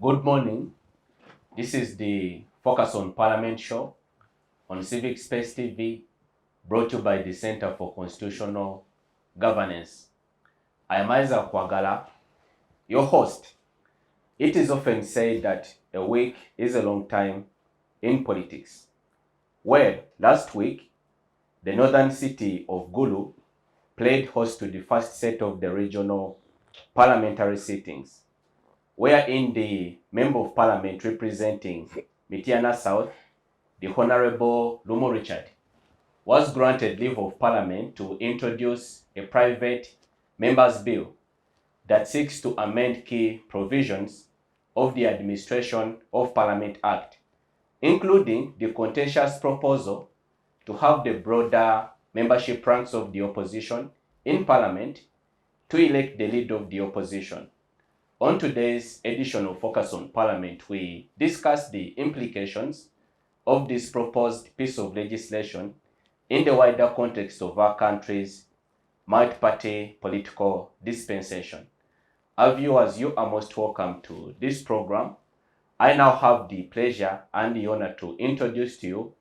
Good morning. This is the Focus on Parliament show on Civic Space TV, brought to you by the Center for Constitutional Governance. I am Isaac Wagala, your host. It is often said that a week is a long time in politics. Well, last week, the northern city of Gulu played host to the first set of the regional parliamentary sittings, wherein the Member of Parliament representing Mitiana South, the Honorable Lumo Richard, was granted leave of Parliament to introduce a private member's bill that seeks to amend key provisions of the Administration of Parliament Act, including the contentious proposal to have the broader membership ranks of the opposition in Parliament to elect the leader of the opposition. On today's edition of Focus on Parliament, we discuss the implications of this proposed piece of legislation in the wider context of our country's multi-party political dispensation. Our viewers, you are most welcome to this program. I now have the pleasure and the honor to introduce to you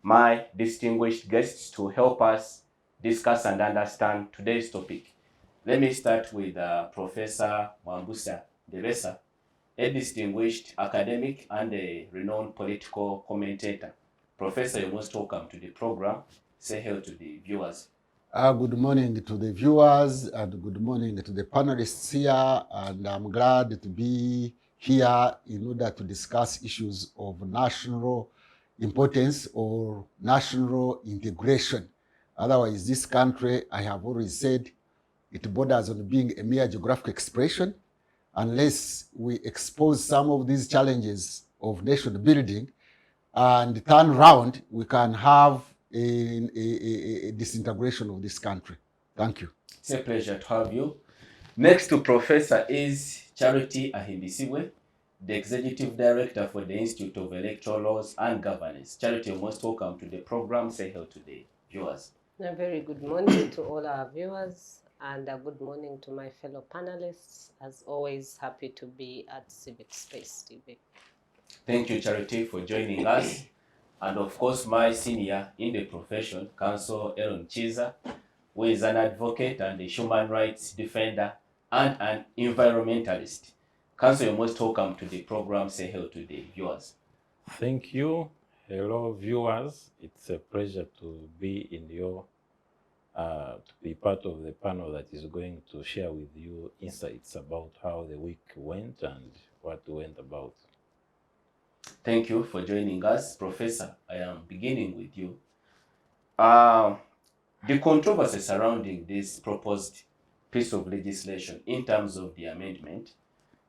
my distinguished guests to help us discuss and understand today's topic. Let me start with Professor Mwambusa Deresa, a distinguished academic and a renowned political commentator. Professor, you're most welcome to the program. Say hello to the viewers. Good morning to the viewers and good morning to the panelists here, and I'm glad to be here in order to discuss issues of national importance or national integration. Otherwise, this country, I have always said, it borders on being a mere geographic expression. Unless we expose some of these challenges of nation building and turn around, we can have a disintegration of this country. Thank you. It's a pleasure to have you. Next to Professor is Charity Ahimbisiwe, the Executive Director for the Institute of Electoral Laws and Governance. Charity, you're most welcome to the program. Say hello to the viewers. A very good morning to all our viewers, and a good morning to my fellow panelists. As always, happy to be at Civic Space TV. Thank you, Charity, for joining us. And of course, my senior in the profession, Counsel Aaron Chiza, who is an advocate and a human rights defender and an environmentalist. Counsel, you're most welcome to the program. Say hello to the viewers. Thank you. Hello, viewers. It's a pleasure to be in your to be part of the panel that is going to share with you insights about how the week went and what went about. Thank you for joining us. Professor, I am beginning with you. The controversy surrounding this proposed piece of legislation in terms of the amendment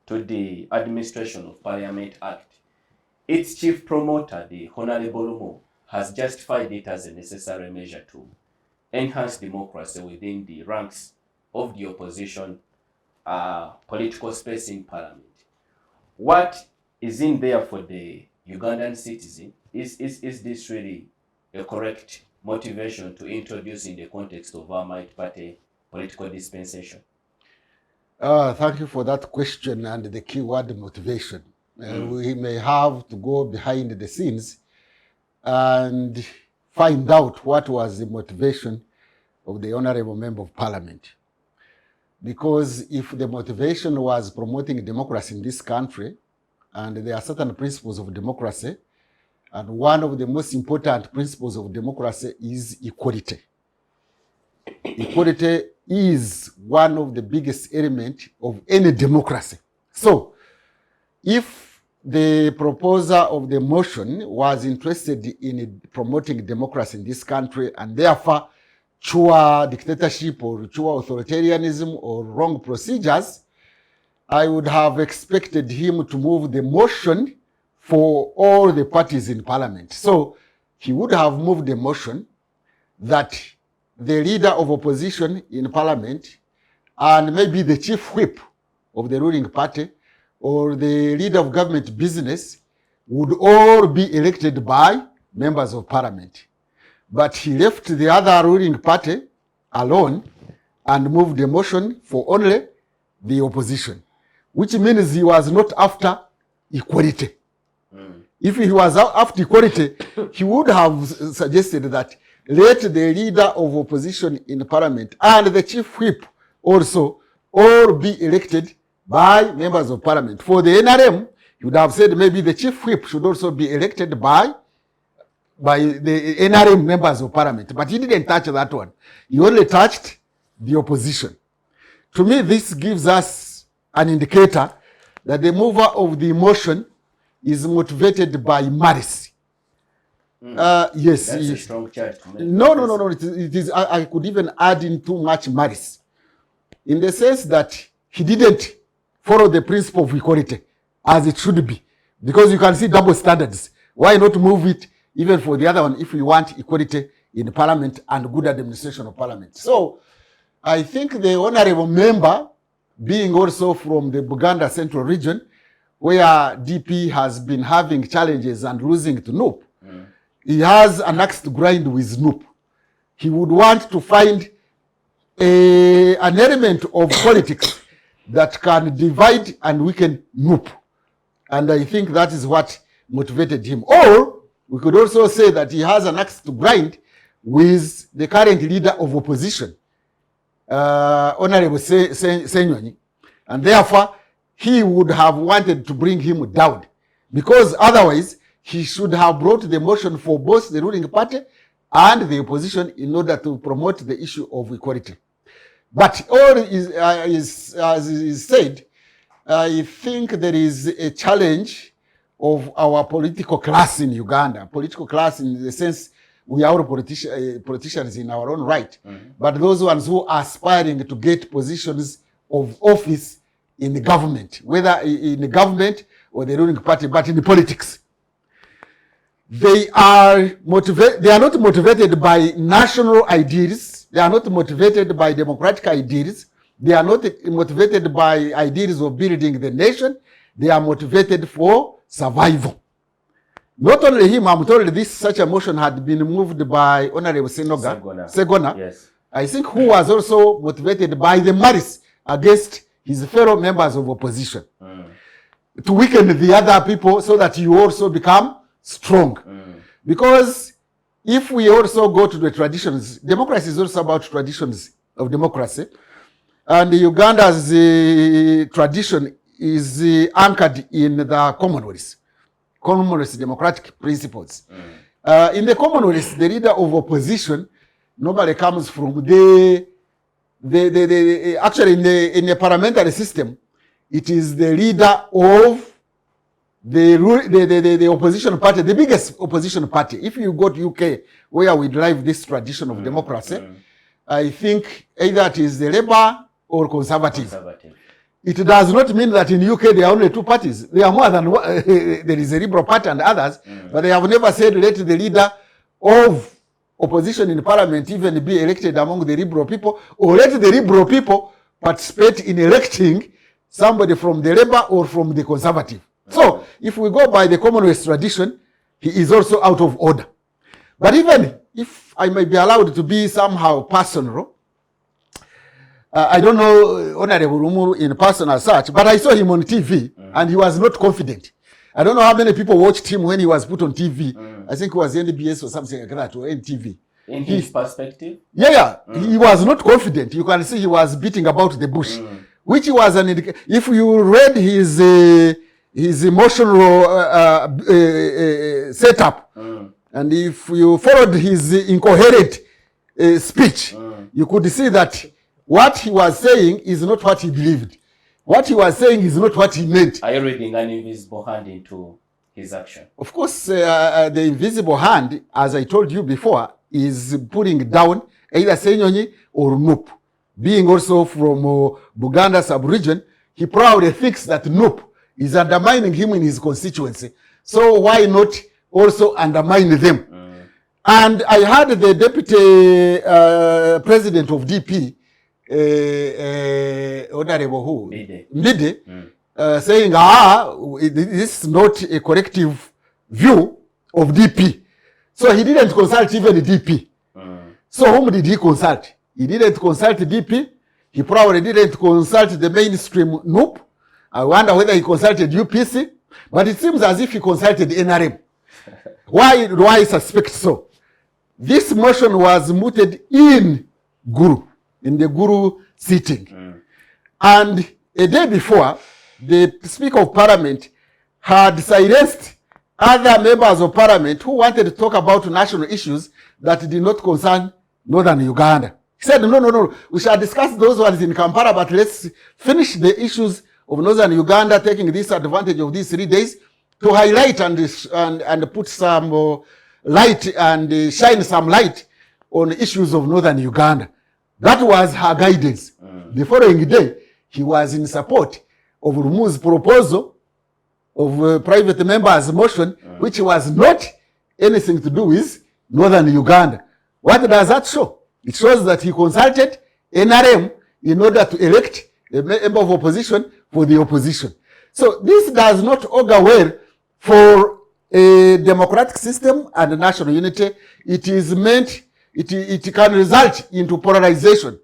to the Administration of Parliament Act, its chief promoter, the Honorable Lumo, has justified it as a necessary measure to enhance democracy within the ranks of the opposition political space in Parliament. What is in there for the Ugandan citizen? Is this really a correct motivation to introduce in the context of our multi-party political dispensation? Thank you for that question and the keyword motivation. We may have to go behind the scenes and find out what was the motivation of the Honorable Member of Parliament. Because if the motivation was promoting democracy in this country, and there are certain principles of democracy, and one of the most important principles of democracy is equality. Equality is one of the biggest elements of any democracy. So, if the proposer of the motion was interested in promoting democracy in this country and therefore true dictatorship or true authoritarianism or wrong procedures, I would have expected him to move the motion for all the parties in Parliament. So he would have moved the motion that the leader of opposition in Parliament and maybe the chief whip of the ruling party or the leader of government business would all be elected by members of Parliament. But he left the other ruling party alone and moved the motion for only the opposition, which means he was not after equality. If he was after equality, he would have suggested that let the leader of opposition in parliament and the chief whip also all be elected by members of parliament. For the NRM, he would have said maybe the chief whip should also be elected by the NRM members of parliament. But he didn't touch that one. He only touched the opposition. To me, this gives us an indicator that the mover of the motion is motivated by malice. Yes. That's a strong charge to make. No. It is. I could even add in too much malice, in the sense that he didn't follow the principle of equality as it should be, because you can see double standards. Why not move it even for the other one if we want equality in parliament and good administration of parliament? So I think the honorable member, being also from the Buganda Central Region, where DP has been having challenges and losing to NUP, he has an axe to grind with NUP. He would want to find an element of politics that can divide and weaken NUP. And I think that is what motivated him. Or we could also say that he has an axe to grind with the current leader of opposition, Honorable Senyonyi. And therefore, he would have wanted to bring him down, because otherwise he should have brought the motion for both the ruling party and the opposition in order to promote the issue of equality. But all as is said, I think there is a challenge of our political class in Uganda. Political class in the sense we are all politicians in our own right. But those ones who are aspiring to get positions of office in the government, whether in the government or the ruling party, but in the politics. They are not motivated by national ideals. They are not motivated by democratic ideals. They are not motivated by ideals of building the nation. They are motivated for survival. Not only him, I'm told such a motion had been moved by Honorable Segona. Yes. I think, who was also motivated by the malice against his fellow members of opposition, to weaken the other people so that you also become strong. Because if we also go to the traditions, democracy is also about traditions of democracy. And Uganda's tradition is anchored in the Commonwealth democratic principles. In the Commonwealth, the leader of opposition normally comes from actually in the parliamentary system, it is the leader of the opposition party, the biggest opposition party. If you go to UK, where we drive this tradition of democracy, I think either it is the Labour or Conservative. It does not mean that in UK there are only two parties. There are more than one. There is a Liberal Party and others, but they have never said let the leader of opposition in parliament even be elected among the Liberal people, or let the Liberal people participate in electing somebody from the Labour or from the Conservative. So if we go by the Commonwealth tradition, he is also out of order. But even if I may be allowed to be somehow personal, I don't know Honorable Rumuru in person as such, but I saw him on TV and he was not confident. I don't know how many people watched him when he was put on TV. I think it was NBS or something like that, or NTV. In his perspective? Yeah. He was not confident. You can see he was beating about the bush, which was an indication. If you read his emotional setup, and if you followed his incoherent speech, you could see that what he was saying is not what he believed. What he was saying is not what he meant. Are you reading an invisible hand into his action? Of course, the invisible hand, as I told you before, is putting down either Senyonyi or NUP. Being also from Buganda sub-region, he proudly thinks that NUP is undermining him in his constituency. So why not also undermine them? And I heard the deputy president of DP, Honorable who? Mbide, saying, this is not a corrective view of DP. So he didn't consult even DP. So whom did he consult? He didn't consult DP. He probably didn't consult the mainstream NUP. I wonder whether he consulted UPC. But it seems as if he consulted NRM. Why I suspect so? This motion was mooted in Guru, in the Guru sitting. And a day before, the Speaker of Parliament had silenced other members of Parliament who wanted to talk about national issues that did not concern northern Uganda. He said, no, we shall discuss those ones in Kampala, but let's finish the issues of northern Uganda, taking this advantage of these 3 days to highlight and put some light and shine some light on issues of northern Uganda. That was her guidance. The following day, he was in support of Rumu's proposal of private members' motion, which was not anything to do with northern Uganda. What does that show? It shows that he consulted NRM in order to elect a member of opposition for the opposition. So this does not augur well for a democratic system and national unity. It is meant, it can result into polarization.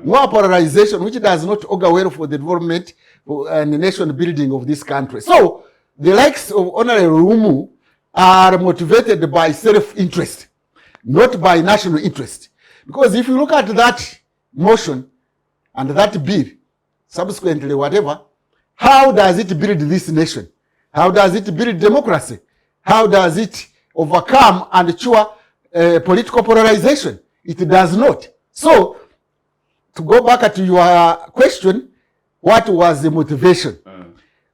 More polarization, which does not augur well for the development and the nation building of this country. So the likes of Honorable Rumu are motivated by self-interest, not by national interest. Because if you look at that motion and that bill, subsequently whatever, how does it build this nation? How does it build democracy? How does it overcome and cure political polarization? It does not. So, to go back to your question, what was the motivation?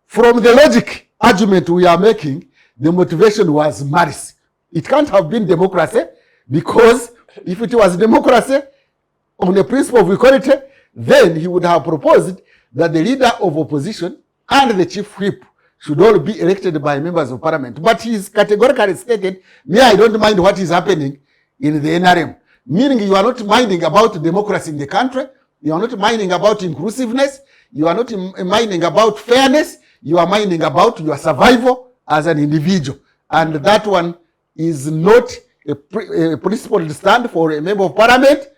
From the logic argument we are making, the motivation was malice. It can't have been democracy, because if it was democracy on the principle of equality, then he would have proposed that the leader of opposition and the chief whip should all be elected by members of parliament. But he's categorically stated, me, I don't mind what is happening in the NRM. Meaning you are not minding about democracy in the country, you are not minding about inclusiveness, you are not minding about fairness, you are minding about your survival as an individual. And that one is not a principled stand for a member of parliament,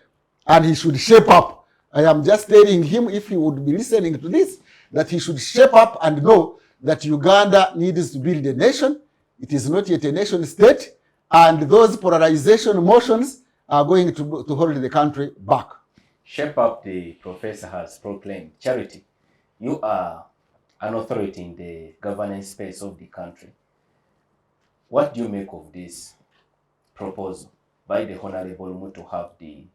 and he should shape up. I am just telling him, if he would be listening to this, that he should shape up and know that Uganda needs to build a nation. It is not yet a nation state, and those polarization motions are going to hold the country back. Shape up, the professor has proclaimed. Charity, you are an authority in the governance space of the country. What do you make of this proposal by the Honorable Rumu to have the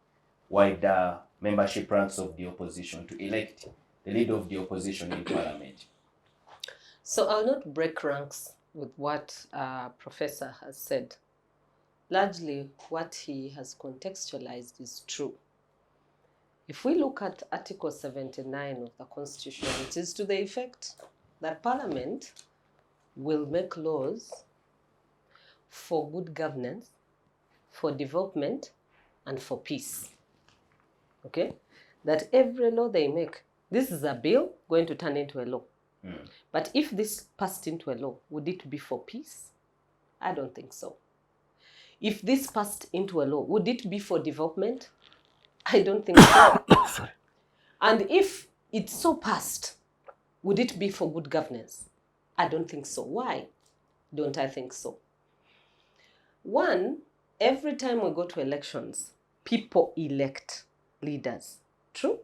wider membership ranks of the opposition to elect the leader of the opposition in parliament? So I'll not break ranks with what Professor has said. Largely, what he has contextualized is true. If we look at Article 79 of the Constitution, it is to the effect that Parliament will make laws for good governance, for development, and for peace. Okay? That every law they make, this is a bill going to turn into a law. But if this passed into a law, would it be for peace? I don't think so. If this passed into a law, would it be for development? I don't think so. Sorry. And if it's so passed, would it be for good governance? I don't think so. Why don't I think so? One, every time we go to elections, people elect leaders. True?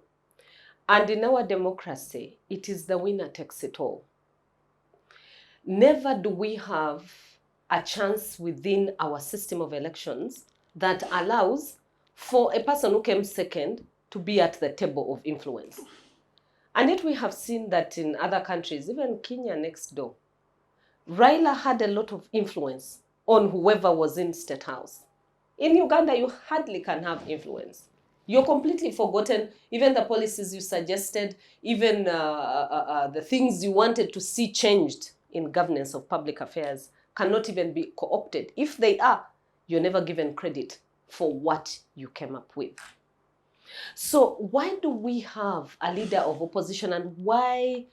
And in our democracy, it is the winner takes it all. Never do we have a chance within our system of elections that allows for a person who came second to be at the table of influence. And yet we have seen that in other countries, even Kenya next door, Raila had a lot of influence on whoever was in State House. In Uganda, you hardly can have influence. You're completely forgotten. Even the policies you suggested, even the things you wanted to see changed in governance of public affairs cannot even be co-opted. If they are, you're never given credit for what you came up with. So why do we have a leader of opposition, and why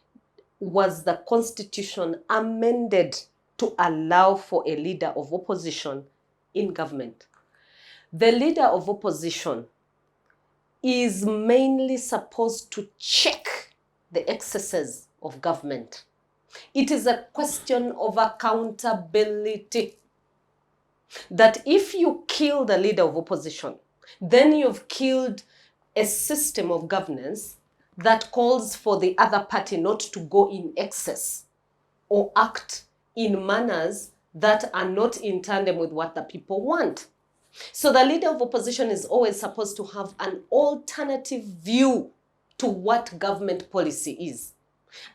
was the Constitution amended to allow for a leader of opposition in government? The leader of opposition is mainly supposed to check the excesses of government. It is a question of accountability. That if you kill the leader of opposition, then you've killed a system of governance that calls for the other party not to go in excess or act in manners that are not in tandem with what the people want. So the leader of opposition is always supposed to have an alternative view to what government policy is.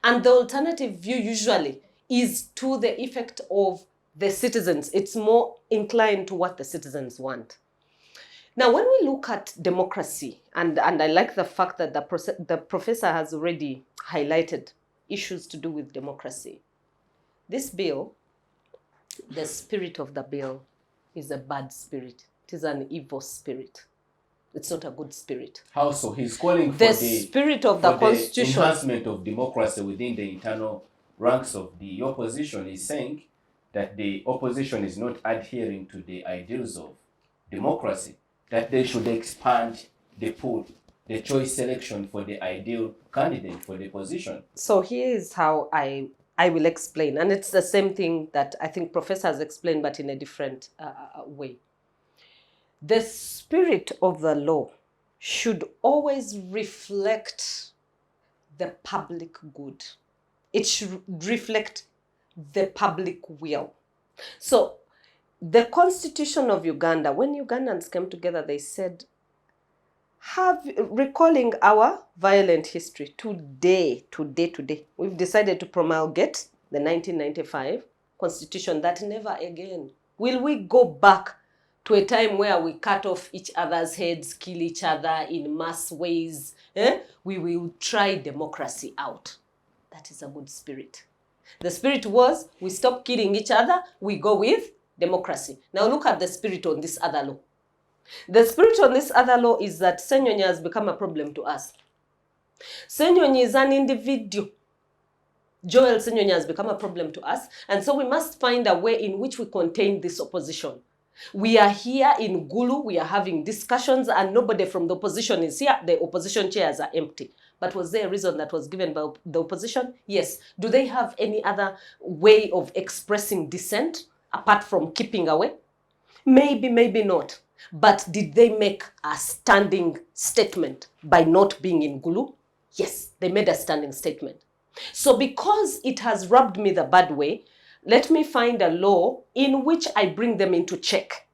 And the alternative view usually is to the effect of the citizens. It's more inclined to what the citizens want. Now, when we look at democracy, and I like the fact that the professor has already highlighted issues to do with democracy. This bill, the spirit of the bill is a bad spirit. It is an evil spirit. It's not a good spirit. How so? He's calling for the spirit of the Constitution. enhancement of democracy within the internal ranks of the opposition. He's saying that the opposition is not adhering to the ideals of democracy, that they should expand the pool, the choice selection for the ideal candidate for the position. So here is how I will explain. And it's the same thing that I think Professor has explained, but in a different way. The spirit of the law should always reflect the public good. It should reflect the public will. So the Constitution of Uganda, when Ugandans came together, they said, recalling our violent history, today, we've decided to promulgate the 1995 Constitution that never again will we go back to a time where we cut off each other's heads, kill each other in mass ways. We will try democracy out. That is a good spirit. The spirit was, we stop killing each other, we go with democracy. Now look at the spirit on this other law. The spirit on this other law is that Senyonyi has become a problem to us. Senyonyi is an individual. Joel Senyonyi has become a problem to us, and so we must find a way in which we contain this opposition. We are here in Gulu, we are having discussions, and nobody from the opposition is here. The opposition chairs are empty. But was there a reason that was given by the opposition? Yes. Do they have any other way of expressing dissent apart from keeping away? Maybe, maybe not. But did they make a standing statement by not being in Gulu? Yes, they made a standing statement. So because it has rubbed me the bad way, let me find a law in which I bring them into check.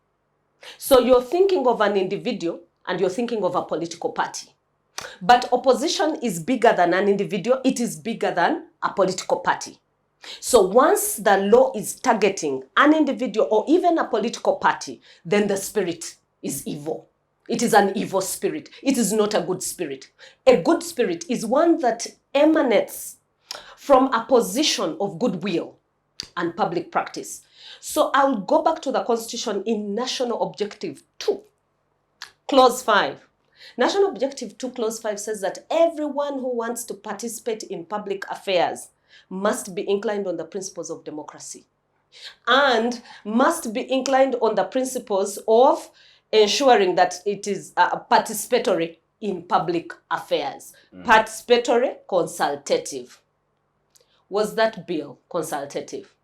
So you're thinking of an individual and you're thinking of a political party. But opposition is bigger than an individual. It is bigger than a political party. So once the law is targeting an individual or even a political party, then the spirit is evil. It is an evil spirit. It is not a good spirit. A good spirit is one that emanates from a position of goodwill and public practice. So I'll go back to the Constitution in National Objective 2, Clause 5. National Objective 2, Clause 5 says that everyone who wants to participate in public affairs must be inclined on the principles of democracy and must be inclined on the principles of ensuring that it is participatory in public affairs. Participatory, consultative. Was that bill consultative?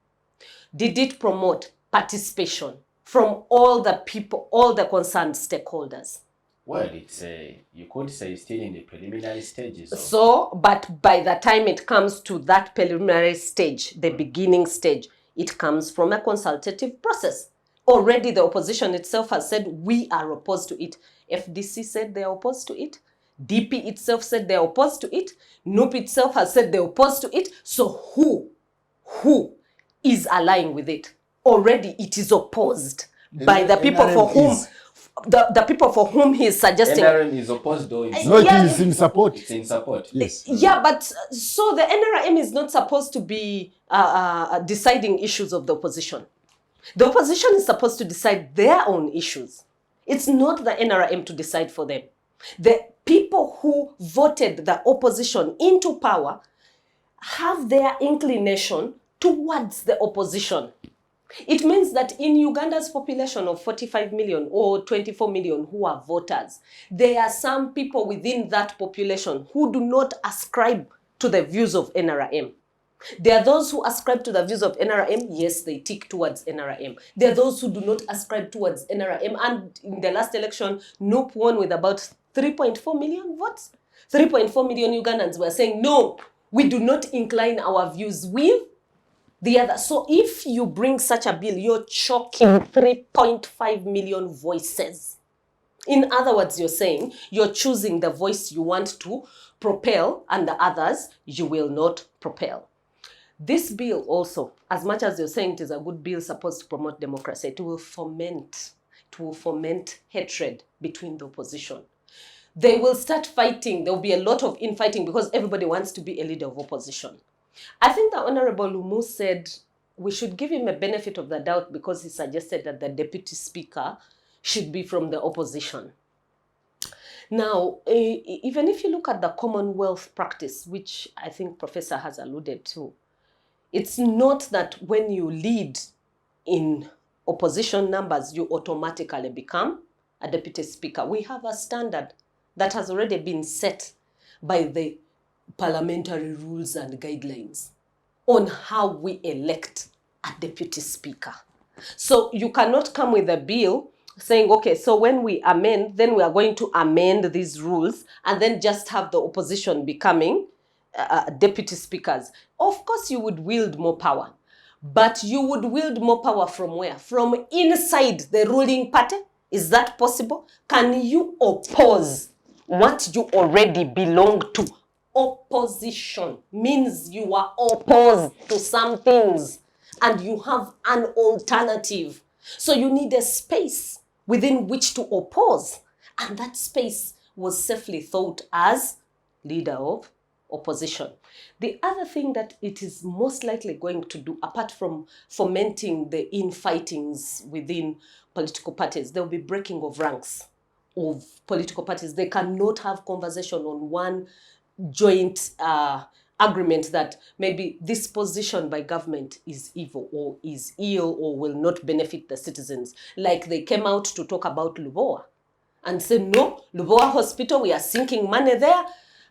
Did it promote participation from all the people, all the concerned stakeholders? Well, it's you could say still in the preliminary stages. So, but by the time it comes to that preliminary stage, the beginning stage, it comes from a consultative process. Already the opposition itself has said we are opposed to it. FDC said they are opposed to it. DP itself said they are opposed to it. NUP itself has said they're opposed to it. So who is allying with it? Already it is opposed by the people for whom the people for whom he is suggesting. NRM is opposed though. No, it is in support. It's in support. Yes. Yeah, but so the NRM is not supposed to be deciding issues of the opposition. The opposition is supposed to decide their own issues. It's not the NRM to decide for them. The people who voted the opposition into power have their inclination towards the opposition. It means that in Uganda's population of 45 million or 24 million who are voters, there are some people within that population who do not ascribe to the views of NRM. There are those who ascribe to the views of NRM. Yes, they tick towards NRM. There are those who do not ascribe towards NRM. And in the last election, NUP won with about 3.4 million votes. 3.4 million Ugandans were saying, no, we do not incline our views with the other. So if you bring such a bill, you're choking 3.5 million voices. In other words, you're saying you're choosing the voice you want to propel and the others you will not propel. This bill also, as much as you're saying it is a good bill supposed to promote democracy, it will foment hatred between the opposition. They will start fighting. There will be a lot of infighting because everybody wants to be a leader of opposition. I think the Honorable Lumu said we should give him a benefit of the doubt because he suggested that the deputy speaker should be from the opposition. Now, even if you look at the Commonwealth practice, which I think Professor has alluded to, it's not that when you lead in opposition numbers, you automatically become a deputy speaker. We have a standard that has already been set by the parliamentary rules and guidelines on how we elect a deputy speaker. So you cannot come with a bill saying, okay, so when we amend, then we are going to amend these rules and then just have the opposition becoming deputy speakers. Of course, you would wield more power, but you would wield more power from where? From inside the ruling party? Is that possible? Can you oppose what you already belong to? Opposition means you are opposed to some things and you have an alternative. So you need a space within which to oppose. And that space was safely thought as leader of opposition. The other thing that it is most likely going to do, apart from fomenting the infightings within political parties, there will be breaking of ranks of political parties. They cannot have conversation on one joint agreement that maybe this position by government is evil or is ill or will not benefit the citizens. Like they came out to talk about Lubowa and said, no, Lubowa Hospital, we are sinking money there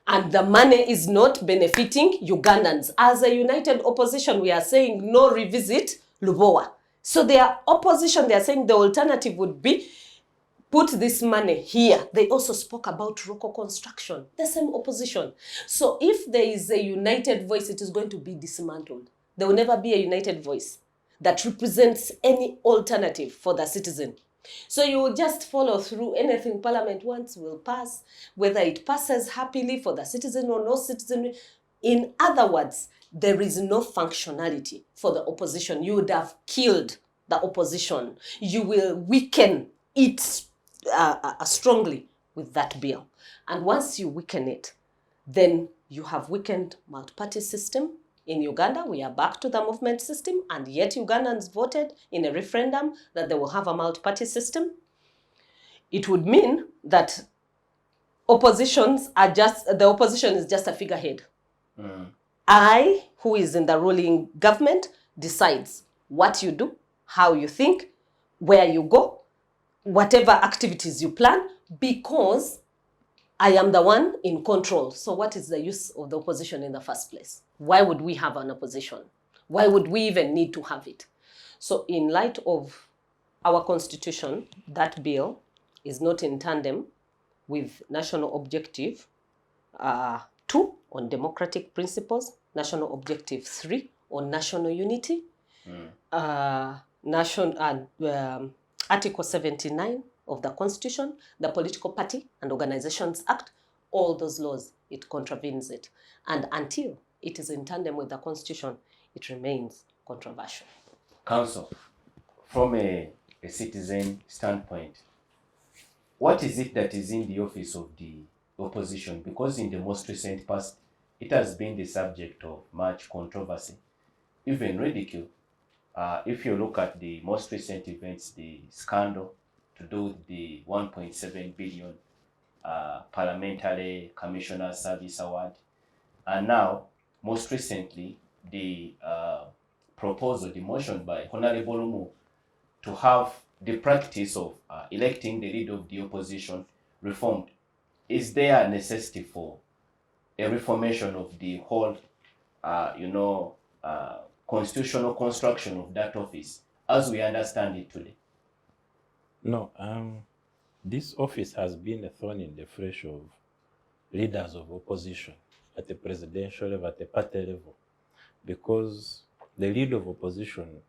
and the money is not benefiting Ugandans. As a united opposition, we are saying no, revisit Lubowa. So their opposition, they are saying the alternative would be put this money here. They also spoke about ROCO construction, the same opposition. So if there is a united voice, it is going to be dismantled. There will never be a united voice that represents any alternative for the citizen. So you will just follow through. Anything Parliament wants will pass, whether it passes happily for the citizen or no citizen. In other words, there is no functionality for the opposition. You would have killed the opposition. You will weaken it strongly with that bill. And once you weaken it, then you have weakened multi-party system. In Uganda, we are back to the movement system, and yet Ugandans voted in a referendum that they will have a multi-party system. It would mean that the opposition is just a figurehead. I, who is in the ruling government, decides what you do, how you think, where you go, whatever activities you plan, because I am the one in control. So what is the use of the opposition in the first place? Why would we have an opposition? Why would we even need to have it? So in light of our constitution, that bill is not in tandem with national objective 2 on democratic principles, national objective 3 on national unity, Article 79 of the Constitution, the Political Party and Organizations Act, all those laws, it contravenes it. And until it is in tandem with the Constitution, it remains controversial. Council, from a citizen standpoint, what is it that is in the office of the opposition? Because in the most recent past, it has been the subject of much controversy, even ridicule. If you look at the most recent events, the scandal to do with the 1.7 billion Parliamentary Commissioner Service Award, and now, most recently, the proposal, the motion by Honorable Lumu to have the practice of electing the leader of the opposition reformed. Is there a necessity for a reformation of the whole constitutional construction of that office as we understand it today? No, this office has been a thorn in the flesh of leaders of opposition at the presidential level, at the party level, because the leader of opposition,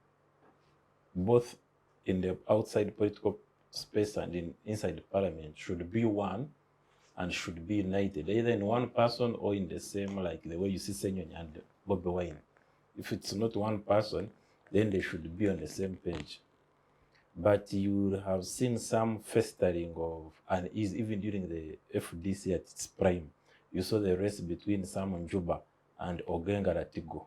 both in the outside political space and inside the parliament, should be one and should be united, either in one person or in the same, like the way you see Senyonyi and Bobby Wine. If it's not one person, then they should be on the same page. But you have seen some festering of unease even during the FDC at its prime. You saw the race between Simon Juba and Ogenga Ratigo.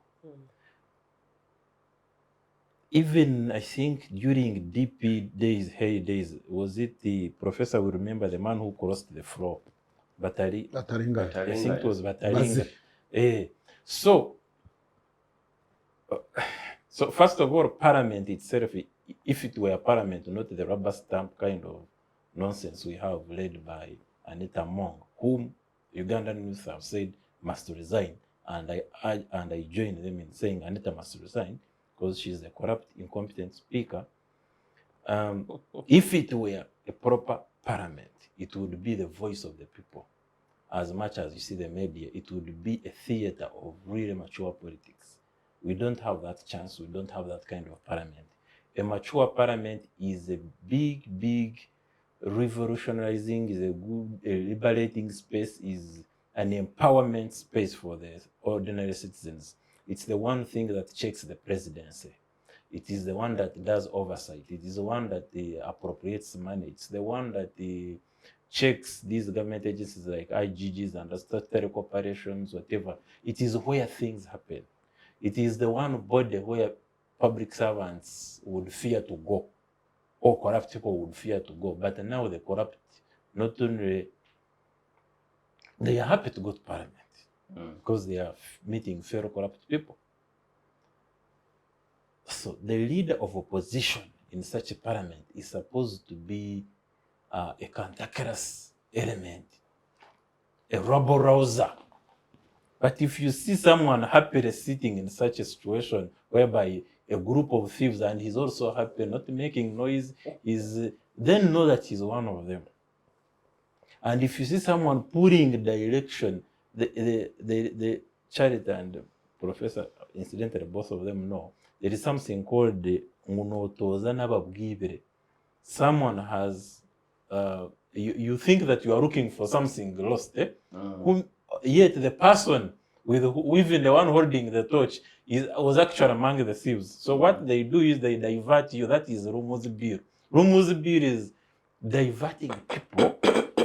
Even, I think, during DP days, heydays, was it the professor will remember the man who crossed the floor? Bataringa. I think it was Bazi. Bataringa. So first of all, Parliament itself, if it were Parliament, not the rubber stamp kind of nonsense we have led by Anita Mong, whom Ugandan youth have said must resign, and I join them in saying Anita must resign because she's a corrupt, incompetent speaker. If it were a proper Parliament, it would be the voice of the people. As much as you see the media, it would be a theater of really mature politics. We don't have that chance. We don't have that kind of parliament. A mature parliament is a big revolutionizing, is a good, liberating space, is an empowerment space for the ordinary citizens. It's the one thing that checks the presidency. It is the one that does oversight. It is the one that appropriates money. It's the one that checks these government agencies like IGGs and statutory corporations, whatever. It is where things happen. It is the one body where public servants would fear to go, or corrupt people would fear to go. But now the corrupt, not only, they are happy to go to parliament because they are meeting fellow corrupt people. So the leader of opposition in such a parliament is supposed to be a cantankerous element, a rabble-rouser. But if you see someone happily sitting in such a situation whereby a group of thieves and he's also happy, not making noise, then know that he's one of them. And if you see someone putting direction, the Charity and Professor, incidentally, both of them know, there is something called the Munotoza Nababwibere. Someone has, you think that you are looking for something lost, yet the person even the one holding the torch was actually among the thieves. So what they do is they divert you. That is Rumuzibir. Rumuzibir is diverting people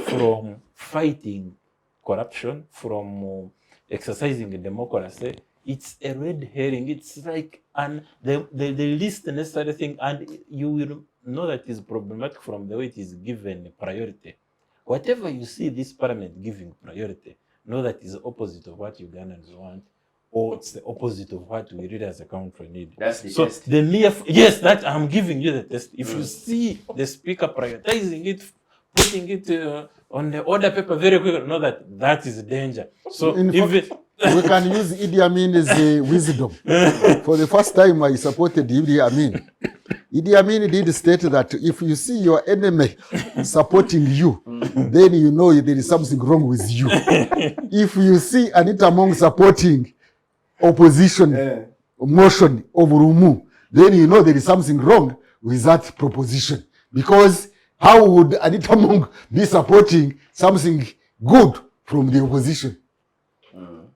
from fighting corruption, from exercising democracy. It's a red herring. It's like the least necessary thing, and you will know that is problematic from the way it is given priority. Whatever you see this parliament giving priority, know that is the opposite of what Ugandans want, or it's the opposite of what we really as a country need. That's the so test. the mere yes, that I'm giving you the test. If you see the speaker prioritizing it, putting it on the order paper very quickly, know that that is danger. So In fact, we can use Idi Amin's wisdom. For the first time, I supported Idi Amin. Idi Amin did state that if you see your enemy supporting you, then you know there is something wrong with you. If you see Anita Mong supporting opposition motion of Rumu, then you know there is something wrong with that proposition. Because how would Anita Mong be supporting something good from the opposition?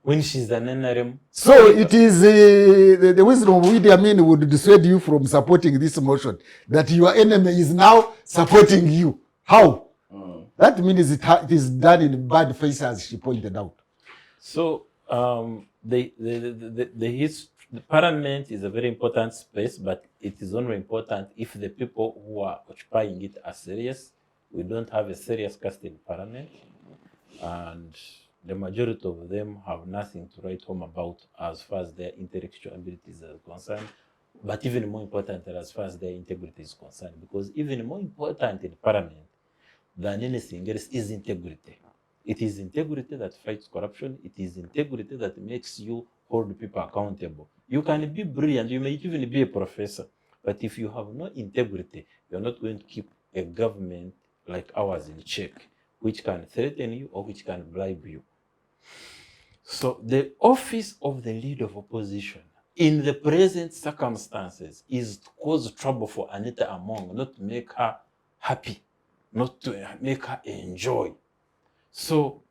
When she's an NRM. So it is the wisdom of Idi Amin would dissuade you from supporting this motion, that your enemy is now supporting you. How? That means it is done in bad faith, as she pointed out. So the parliament is a very important space, but it is only important if the people who are occupying it are serious. We don't have a serious caste in parliament, and the majority of them have nothing to write home about as far as their intellectual abilities are concerned, but even more important as far as their integrity is concerned, because even more important in parliament than anything else is integrity. It is integrity that fights corruption. It is integrity that makes you hold people accountable. You can be brilliant, you may even be a professor, but if you have no integrity, you're not going to keep a government like ours in check, which can threaten you or which can bribe you. So the office of the leader of opposition in the present circumstances is to cause trouble for Anita Among, not to make her happy, not to make her enjoy. So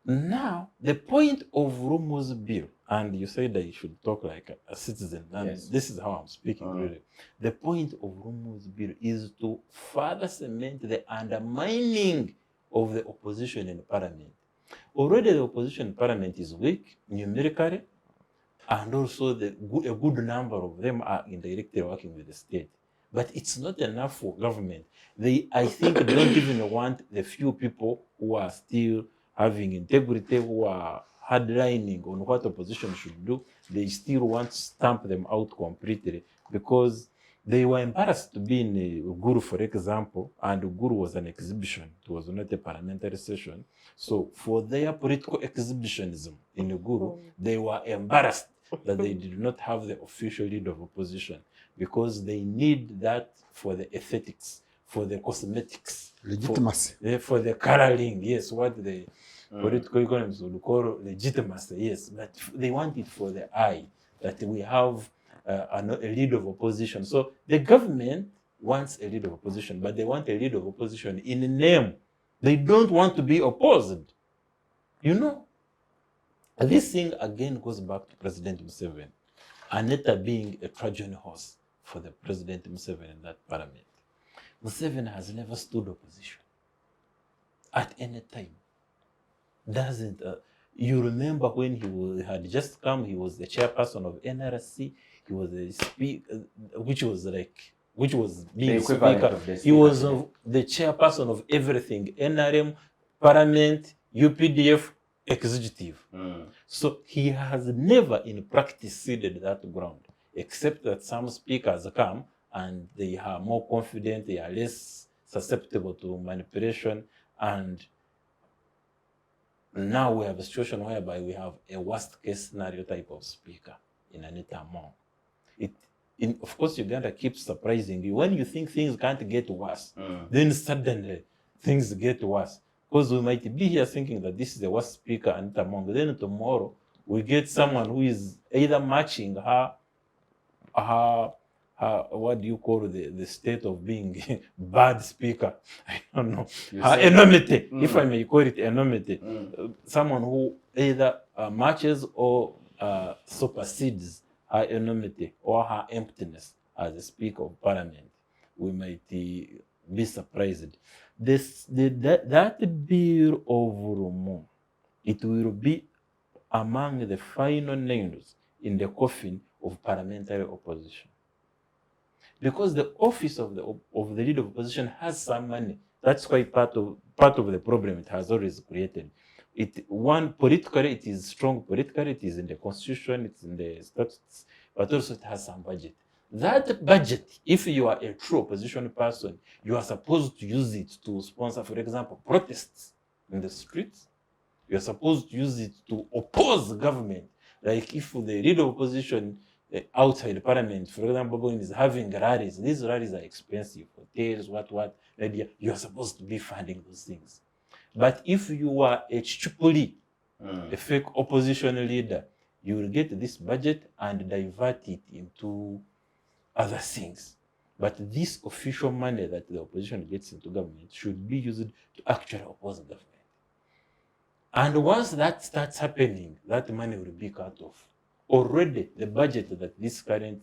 now the point of Rumu's bill, and you said that you should talk like a citizen, and Yes. this is how I'm speaking really. The point of Rumu's bill is to further cement the undermining of the opposition in parliament. Already the opposition in parliament is weak numerically, and also a good number of them are indirectly working with the state. But it's not enough for government. They, I think, don't even want the few people who are still having integrity, who are hardlining on what opposition should do. They still want to stamp them out completely because they were embarrassed to be in Guru, for example, and Guru was an exhibition. It was not a parliamentary session. So for their political exhibitionism in Guru, they were embarrassed that they did not have the official leader of opposition because they need that for the aesthetics, for the cosmetics, Legitimacy. for the coloring, yes, what the political economists would call legitimacy, yes, but they want it for the eye, that we have a leader of opposition. So the government wants a leader of opposition, but they want a leader of opposition in name. They don't want to be opposed. You know, this thing again goes back to President Museveni. Aneta being a Trojan horse for the President Museveni in that parliament. Museveni has never stood opposition at any time. Doesn't you remember when he had just come? He was the chairperson of NRC. He was the speaker, which was being The equivalent speaker. of the He speaker was today. the chairperson of everything: NRM, Parliament, UPDF, executive. So he has never in practice ceded that ground, except that some speakers come and they are more confident, they are less susceptible to manipulation. And now we have a situation whereby we have a worst case scenario type of speaker in Anita Among. Of course, Uganda keeps surprising you. When you think things can't get worse, then suddenly things get worse. Because we might be here thinking that this is the worst speaker Anita Among. Then tomorrow we get someone who is either matching her what do you call the state of being bad speaker? I don't know. Her enormity, if I may call it enormity. Someone who either matches or supersedes her enormity or her emptiness as a speaker of parliament. We might be surprised. That bill of Rumo, it will be among the final nails in the coffin of parliamentary opposition. Because the office of the leader of opposition has some money. That's quite part of the problem it has always created. Politically, it is strong politically, it is in the constitution, it's in the statutes, but also it has some budget. That budget, if you are a true opposition person, you are supposed to use it to sponsor, for example, protests in the streets. You are supposed to use it to oppose government. Like if the leader of opposition outside the parliament, for example, is having rallies, these rallies are expensive, hotels, what, maybe you are supposed to be funding those things. But if you are a chichupuli, a fake opposition leader, you will get this budget and divert it into other things. But this official money that the opposition gets into government should be used to actually oppose government. And once that starts happening, that money will be cut off. Already, the budget that this current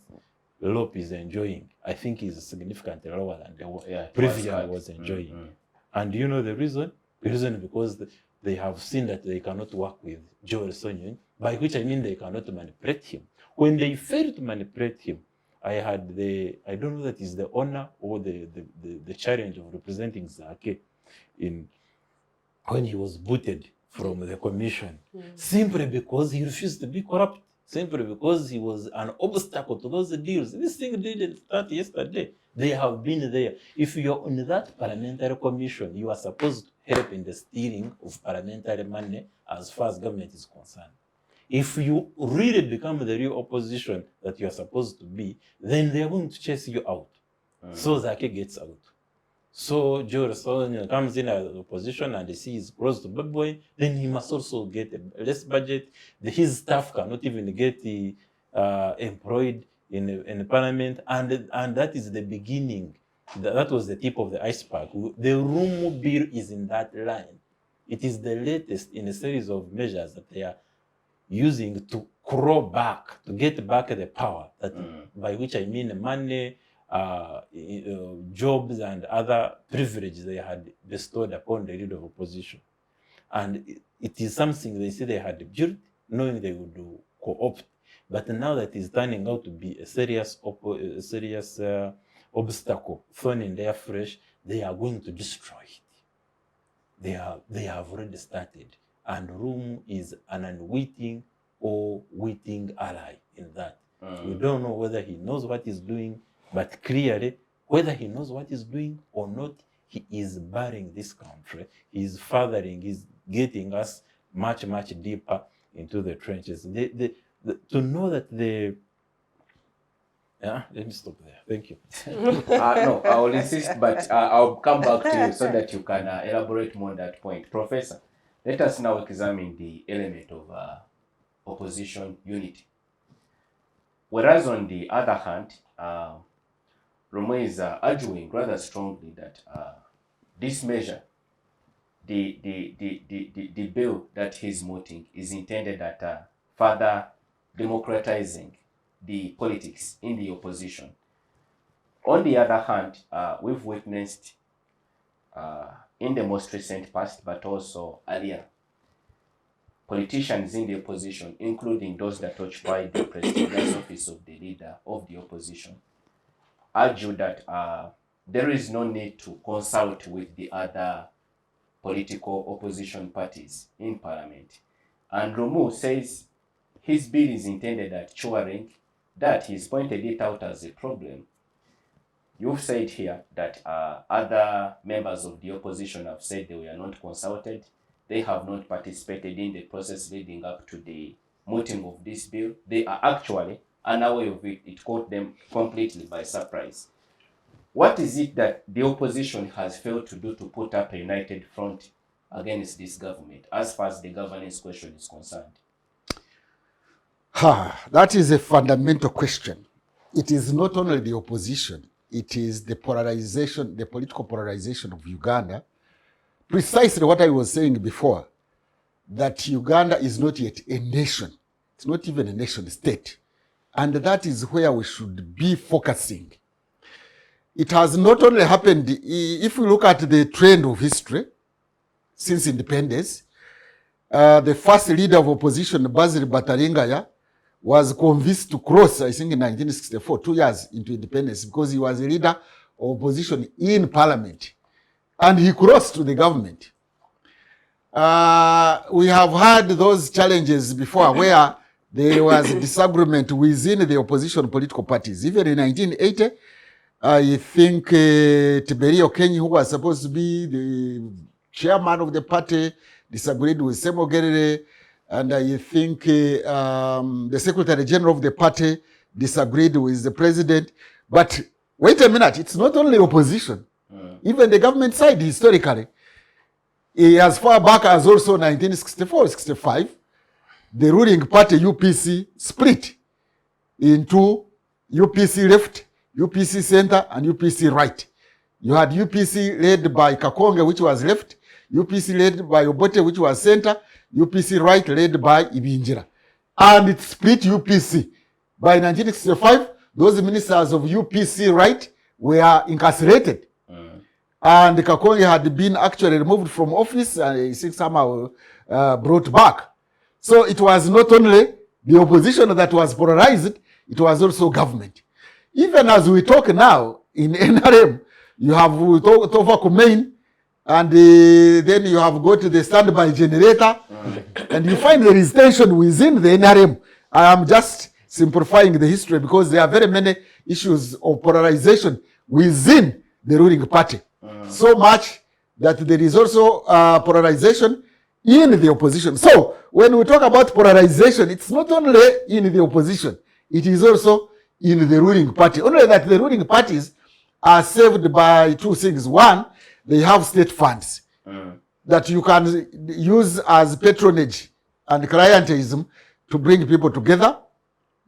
LOP is enjoying, I think, is significantly lower than the previous was enjoying. And you know the reason? The reason is because they have seen that they cannot work with Joel Sonyon, by which I mean they cannot manipulate him. When they fail to manipulate him, I don't know that is the honor or the challenge of representing Zake when he was booted from the commission, simply because he refused to be corrupt, simply because he was an obstacle to those deals. This thing didn't start yesterday. They have been there. If you're on that parliamentary commission, you are supposed to help in the steering of parliamentary money as far as government is concerned. If you really become the real opposition that you are supposed to be, then they are going to chase you out. So Zaki gets out. So Joe Rosolino comes in as opposition and he sees close to Bad Boy, then he must also get a less budget. His staff cannot even get employed in the parliament, and that is the beginning. That was the tip of the iceberg. The Rumu bill is in that line. It is the latest in a series of measures that they are using to crawl back, to get back the power, that by which I mean money, jobs and other privileges they had bestowed upon the leader of opposition. And it is something they say they had built, knowing they would co-opt. But now that is turning out to be a serious obstacle thrown in their flesh, they are going to destroy it. They have already started. And Rum is an unwitting or witting ally in that. We don't know whether he knows what he's doing, but clearly, whether he knows what he's doing or not, he is burying this country. He's getting us much, much deeper into the trenches. To know that let me stop there. Thank you. No, I will insist, but I'll come back to you so that you can elaborate more on that point. Professor, let us now examine the element of opposition unity. Whereas on the other hand, Romo is arguing rather strongly that this measure, the bill that he's mooting, is intended at further democratizing the politics in the opposition. On the other hand, we've witnessed in the most recent past, but also earlier, politicians in the opposition, including those that occupy the prestigious office of the leader of the opposition, argue that there is no need to consult with the other political opposition parties in parliament. And Romo says his bill is intended at curing that. He's pointed it out as a problem. You've said here that other members of the opposition have said they were not consulted. They have not participated in the process leading up to the mooting of this bill. They are actually unaware of it. It caught them completely by surprise. What is it that the opposition has failed to do to put up a united front against this government as far as the governance question is concerned? That is a fundamental question. It is not only the opposition, it is the polarization, the political polarization of Uganda. Precisely what I was saying before, that Uganda is not yet a nation. It's not even a nation state. And that is where we should be focusing. It has not only happened, if we look at the trend of history since independence, the first leader of opposition, Basil Batalingaya, was convinced to cross, I think in 1964, 2 years into independence, because he was a leader of opposition in parliament. And he crossed to the government. We have had those challenges before where there was a disagreement within the opposition political parties. Even in 1980, I think Tiberio Kenyi, who was supposed to be the chairman of the party, disagreed with Semo Gerere. And I think the Secretary General of the party disagreed with the president. But wait a minute, it's not only opposition. Even the government side, historically, as far back as also 1964-65, the ruling party UPC split into UPC left, UPC center, and UPC right. You had UPC led by Kakonge, which was left, UPC led by Obote, which was center, UPC right led by Ibinjira. And it split UPC. By 1965, those ministers of UPC right were incarcerated. And Kakonge had been actually removed from office and I think somehow brought back. So it was not only the opposition that was polarized, it was also government. Even as we talk now, in NRM, you have Tova Kumain, and then you have got the standby generator, and you find there is tension within the NRM. I am just simplifying the history because there are very many issues of polarization within the ruling party. So much that there is also polarization in the opposition. So when we talk about polarization, it's not only in the opposition, it is also in the ruling party. Only that the ruling parties are saved by two things. One, they have state funds that you can use as patronage and clientelism to bring people together.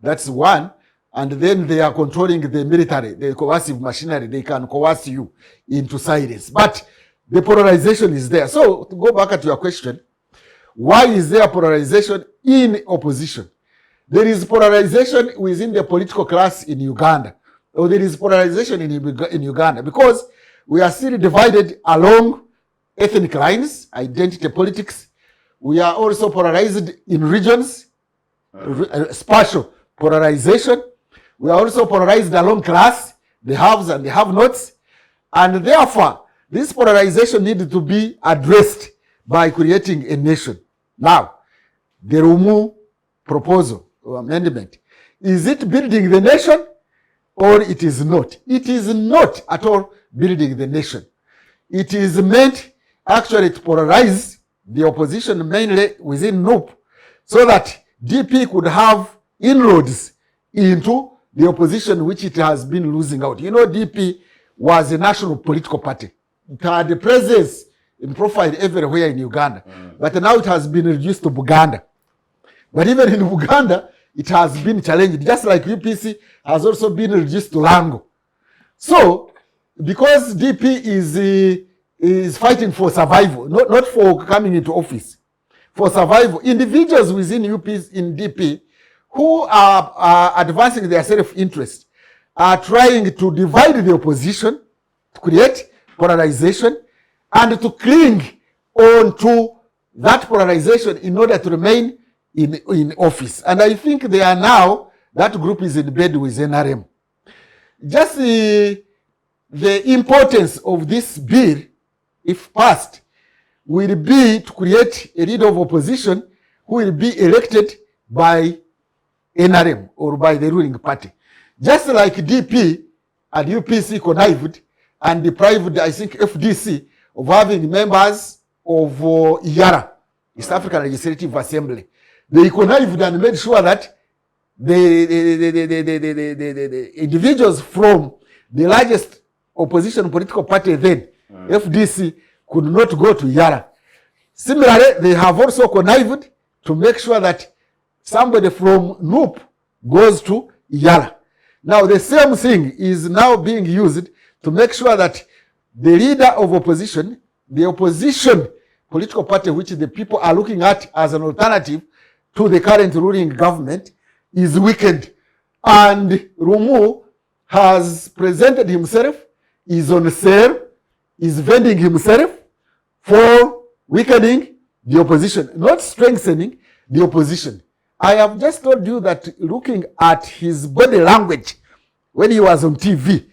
That's one. And then they are controlling the military, the coercive machinery. They can coerce you into silence. But the polarization is there. So to go back to your question, why is there polarization in opposition? There is polarization within the political class in Uganda. Or there is polarization in Uganda because we are still divided along ethnic lines, identity politics. We are also polarized in regions, spatial polarization. We are also polarized along class, the haves and the have-nots. And therefore, this polarization needs to be addressed by creating a nation. Now, the Rumu proposal or amendment, is it building the nation or it is not? It is not at all building the nation. It is meant actually to polarize the opposition mainly within NUP so that DP could have inroads into the opposition which it has been losing out. You know, DP was a national political party. It had a presence in profile everywhere in Uganda. But now it has been reduced to Buganda. But even in Buganda, it has been challenged, just like UPC has also been reduced to Lango. So, because DP is fighting for survival, not for coming into office, for survival, individuals within UPC in DP who are advancing their self-interest are trying to divide the opposition, to create polarization, and to cling on to that polarization in order to remain in office. And I think they are now, that group is in bed with NRM. Just the importance of this bill, if passed, will be to create a leader of opposition who will be elected by NRM or by the ruling party. Just like DP and UPC connived and deprived, I think, FDC of having members of IARA, East African Legislative Assembly. They connived and made sure that the individuals from the largest opposition political party then, FDC, could not go to IARA. Similarly, they have also connived to make sure that somebody from NUP goes to IARA. Now, the same thing is now being used to make sure that the leader of opposition, the opposition political party which the people are looking at as an alternative to the current ruling government, is weakened. And Rumu has presented himself, is on sale, is vending himself for weakening the opposition, not strengthening the opposition. I have just told you that looking at his body language when he was on TV,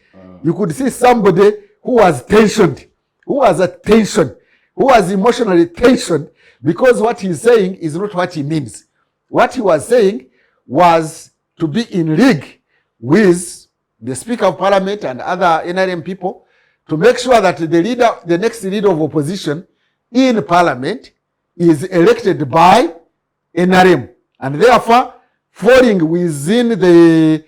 you could see somebody who was tensioned, who was at tension, who was emotionally tensioned, because what he's saying is not what he means. What he was saying was to be in league with the Speaker of Parliament and other NRM people to make sure that the next leader of opposition in Parliament is elected by NRM, and therefore falling within the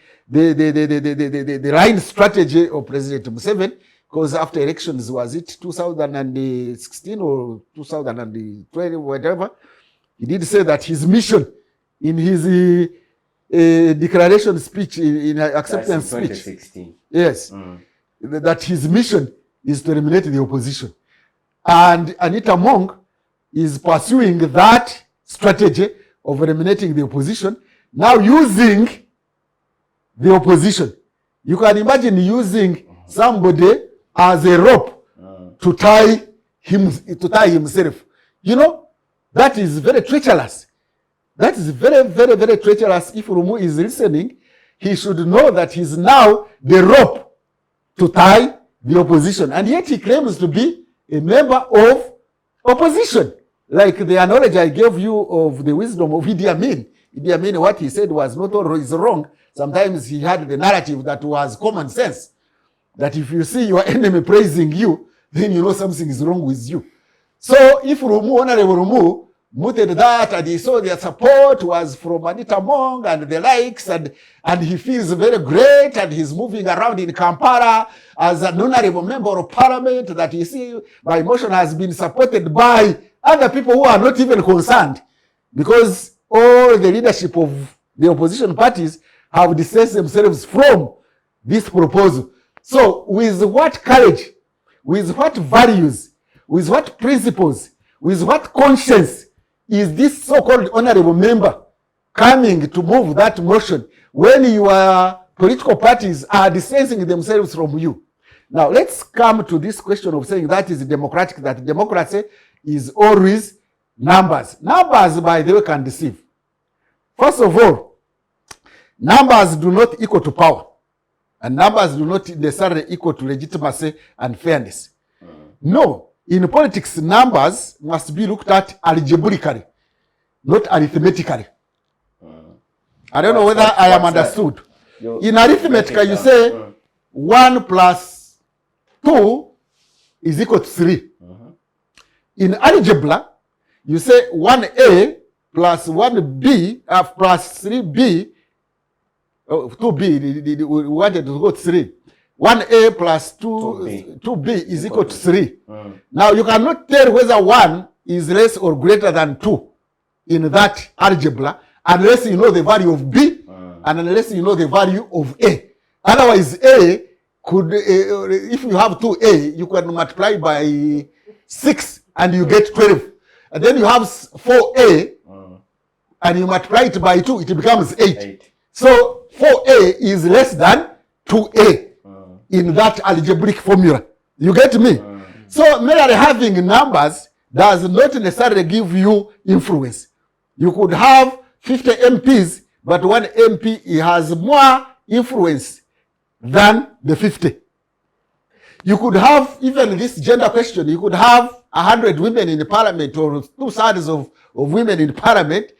line strategy of President Museveni, because after elections, was it 2016 or 2020, whatever, he did say that his mission in his declaration speech, in acceptance speech, 2016. Yes, that his mission is to eliminate the opposition. And Anita Mong is pursuing that strategy of eliminating the opposition, now using the opposition. You can imagine using somebody as a rope to tie himself. You know, that is very treacherous. That is very, very, very treacherous. If Rumu is listening, he should know that he's now the rope to tie the opposition. And yet he claims to be a member of opposition. Like the knowledge I gave you of the wisdom of Idi Amin. Idi Amin, what he said was not always wrong. Sometimes he had the narrative that was common sense. That if you see your enemy praising you, then you know something is wrong with you. So if Honorable Rumu mooted that and he saw their support was from Anita Mong and the likes, and he feels very great, and he's moving around in Kampala as an honorable member of parliament, that you see my motion has been supported by other people who are not even concerned, because all the leadership of the opposition parties have distanced themselves from this proposal. So with what courage, with what values, with what principles, with what conscience is this so-called honorable member coming to move that motion when your political parties are distancing themselves from you? Now, let's come to this question of saying that is democratic, that democracy is always numbers. Numbers, by the way, can deceive. First of all, numbers do not equal to power. And numbers do not necessarily equal to legitimacy and fairness. No. In politics, numbers must be looked at algebraically, not arithmetically. I don't know whether I am understood. In arithmetic, you say 1 plus 2 is equal to 3. In algebra, you say 1a plus 1b plus 3b, 2b, we wanted to go to 3. 1a plus 2b is equal to 3. Now, you cannot tell whether 1 is less or greater than 2 in that algebra unless you know the value of b and unless you know the value of a. Otherwise, a could, if you have 2a, you can multiply by 6 and you get 12. And then you have 4a and you multiply it by 2, it becomes 8. So 4a is less than 2a. In that algebraic formula. You get me? So merely having numbers does not necessarily give you influence. You could have 50 MPs, but one MP has more influence than the 50. You could have, even this gender question, you could have 100 women in the parliament, or 2/3 of women in parliament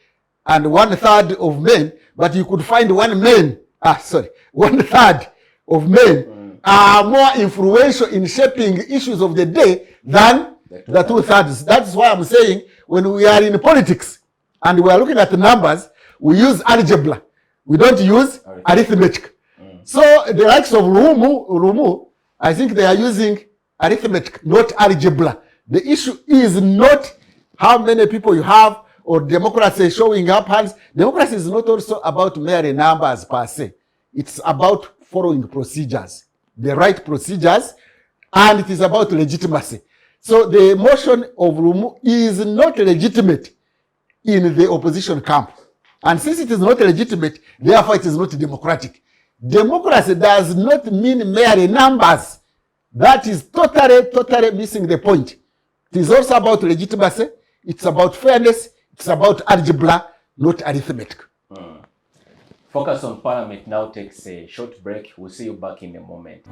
and 1/3 of men, but you could find 1/3 of men are more influential in shaping issues of the day than the 2/3. That's why I'm saying when we are in politics and we are looking at the numbers, we use algebra. We don't use arithmetic. So the likes of Rumu, I think they are using arithmetic, not algebra. The issue is not how many people you have or democracy showing up hands. Democracy is not also about mere numbers per se. It's about following procedures, the right procedures, and it is about legitimacy. So the motion of Rumu is not legitimate in the opposition camp. And since it is not legitimate, therefore it is not democratic. Democracy does not mean mere numbers. That is totally missing the point. It is also about legitimacy, it's about fairness, it's about algebra, not arithmetic. Focus on Parliament now takes a short break. We'll see you back in a moment.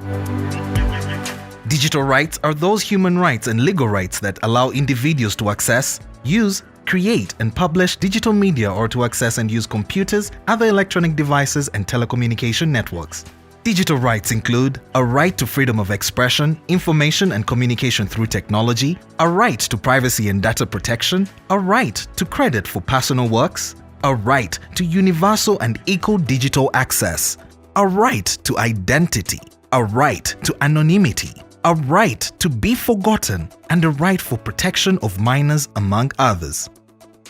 Digital rights are those human rights and legal rights that allow individuals to access, use, create and publish digital media, or to access and use computers, other electronic devices and telecommunication networks. Digital rights include a right to freedom of expression, information and communication through technology, a right to privacy and data protection, a right to credit for personal works, a right to universal and equal digital access, a right to identity, a right to anonymity, a right to be forgotten, and a right for protection of minors, among others.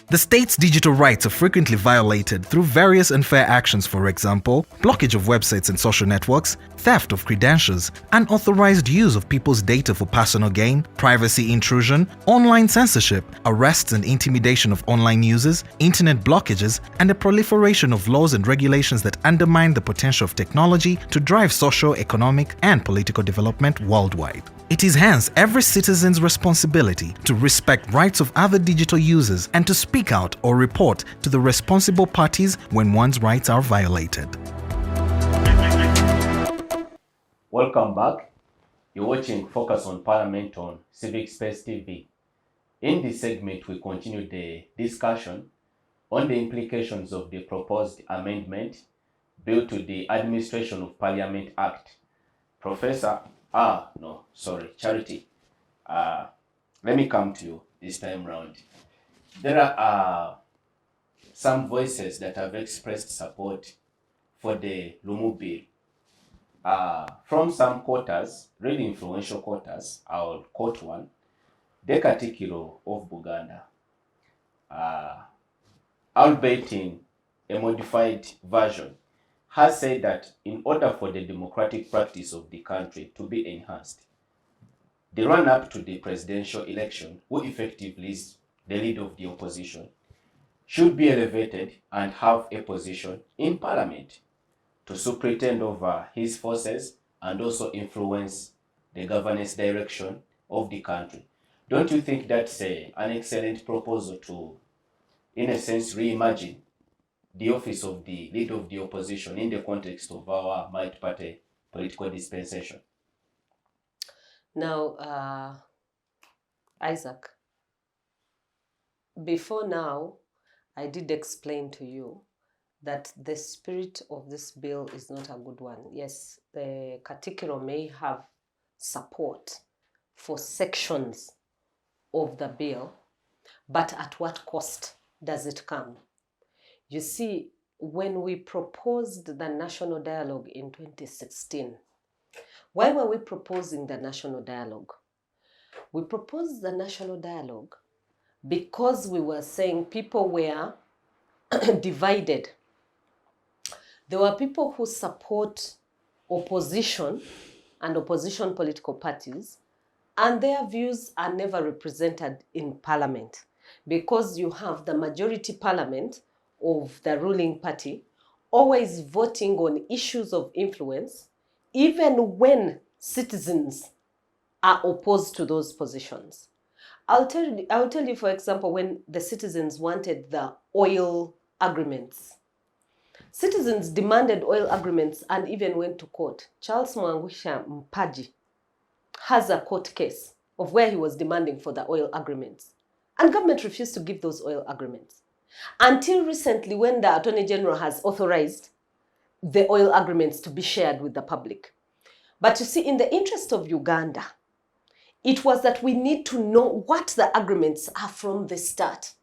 The state's digital rights are frequently violated through various unfair actions, for example, blockage of websites and social networks, theft of credentials, unauthorized use of people's data for personal gain, privacy intrusion, online censorship, arrests and intimidation of online users, internet blockages, and the proliferation of laws and regulations that undermine the potential of technology to drive social, economic, and political development worldwide. It is hence every citizen's responsibility to respect rights of other digital users and to speak out or report to the responsible parties when one's rights are violated. Welcome back. You're watching Focus on Parliament on Civic Space TV. In this segment, we continue the discussion on the implications of the proposed amendment bill to the Administration of Parliament Act. Charity, let me come to you. this time round. There are some voices that have expressed support for the Lumu bill. From some quarters, really influential quarters, I'll quote one, the Katikiro of Buganda, albeit in a modified version, has said that in order for the democratic practice of the country to be enhanced, the run-up to the presidential election, who effectively is the leader of the opposition, should be elevated and have a position in parliament to superintend over his forces and also influence the governance direction of the country. Don't you think that's an excellent proposal to, in a sense, reimagine the office of the leader of the opposition in the context of our multi-party political dispensation? Now, Isaac, before now, I did explain to you that the spirit of this bill is not a good one. Yes, the Katikiro may have support for sections of the bill, but at what cost does it come? You see, when we proposed the national dialogue in 2016, why were we proposing the national dialogue? We proposed the national dialogue because we were saying people were divided. There were people who support opposition and opposition political parties, and their views are never represented in parliament because you have the majority parliament of the ruling party always voting on issues of influence, even when citizens are opposed to those positions. I'll tell you, for example, when the citizens wanted the oil agreements. Citizens demanded oil agreements and even went to court. Charles Mwangusha Mpaji has a court case of where he was demanding for the oil agreements. And government refused to give those oil agreements. Until recently, when the Attorney General has authorized the oil agreements to be shared with the public. But you see, in the interest of Uganda, it was that we need to know what the agreements are from the start.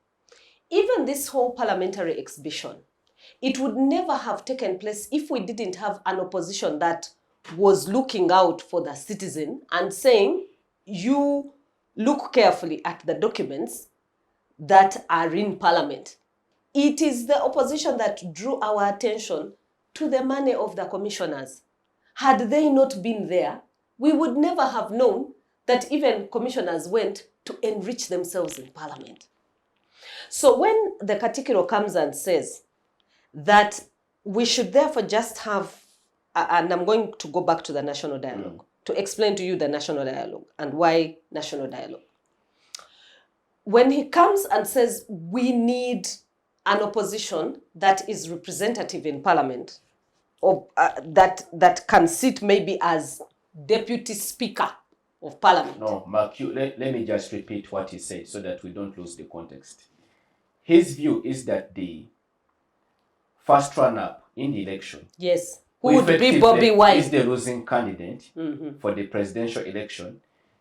Even this whole parliamentary exhibition, it would never have taken place if we didn't have an opposition that was looking out for the citizen and saying, you look carefully at the documents that are in parliament. It is the opposition that drew our attention to the money of the commissioners. Had they not been there, we would never have known that even commissioners went to enrich themselves in parliament. So when the Katikiro comes and says that we should therefore just have, and I'm going to go back to the national dialogue to explain to you the national dialogue and why national dialogue. When he comes and says we need an opposition that is representative in parliament, or that can sit maybe as deputy speaker of parliament. No, Mark, let me just repeat what he said so that we don't lose the context. His view is that the first run-up in the election, yes, who would be Bobby Wine, is the losing candidate for the presidential election,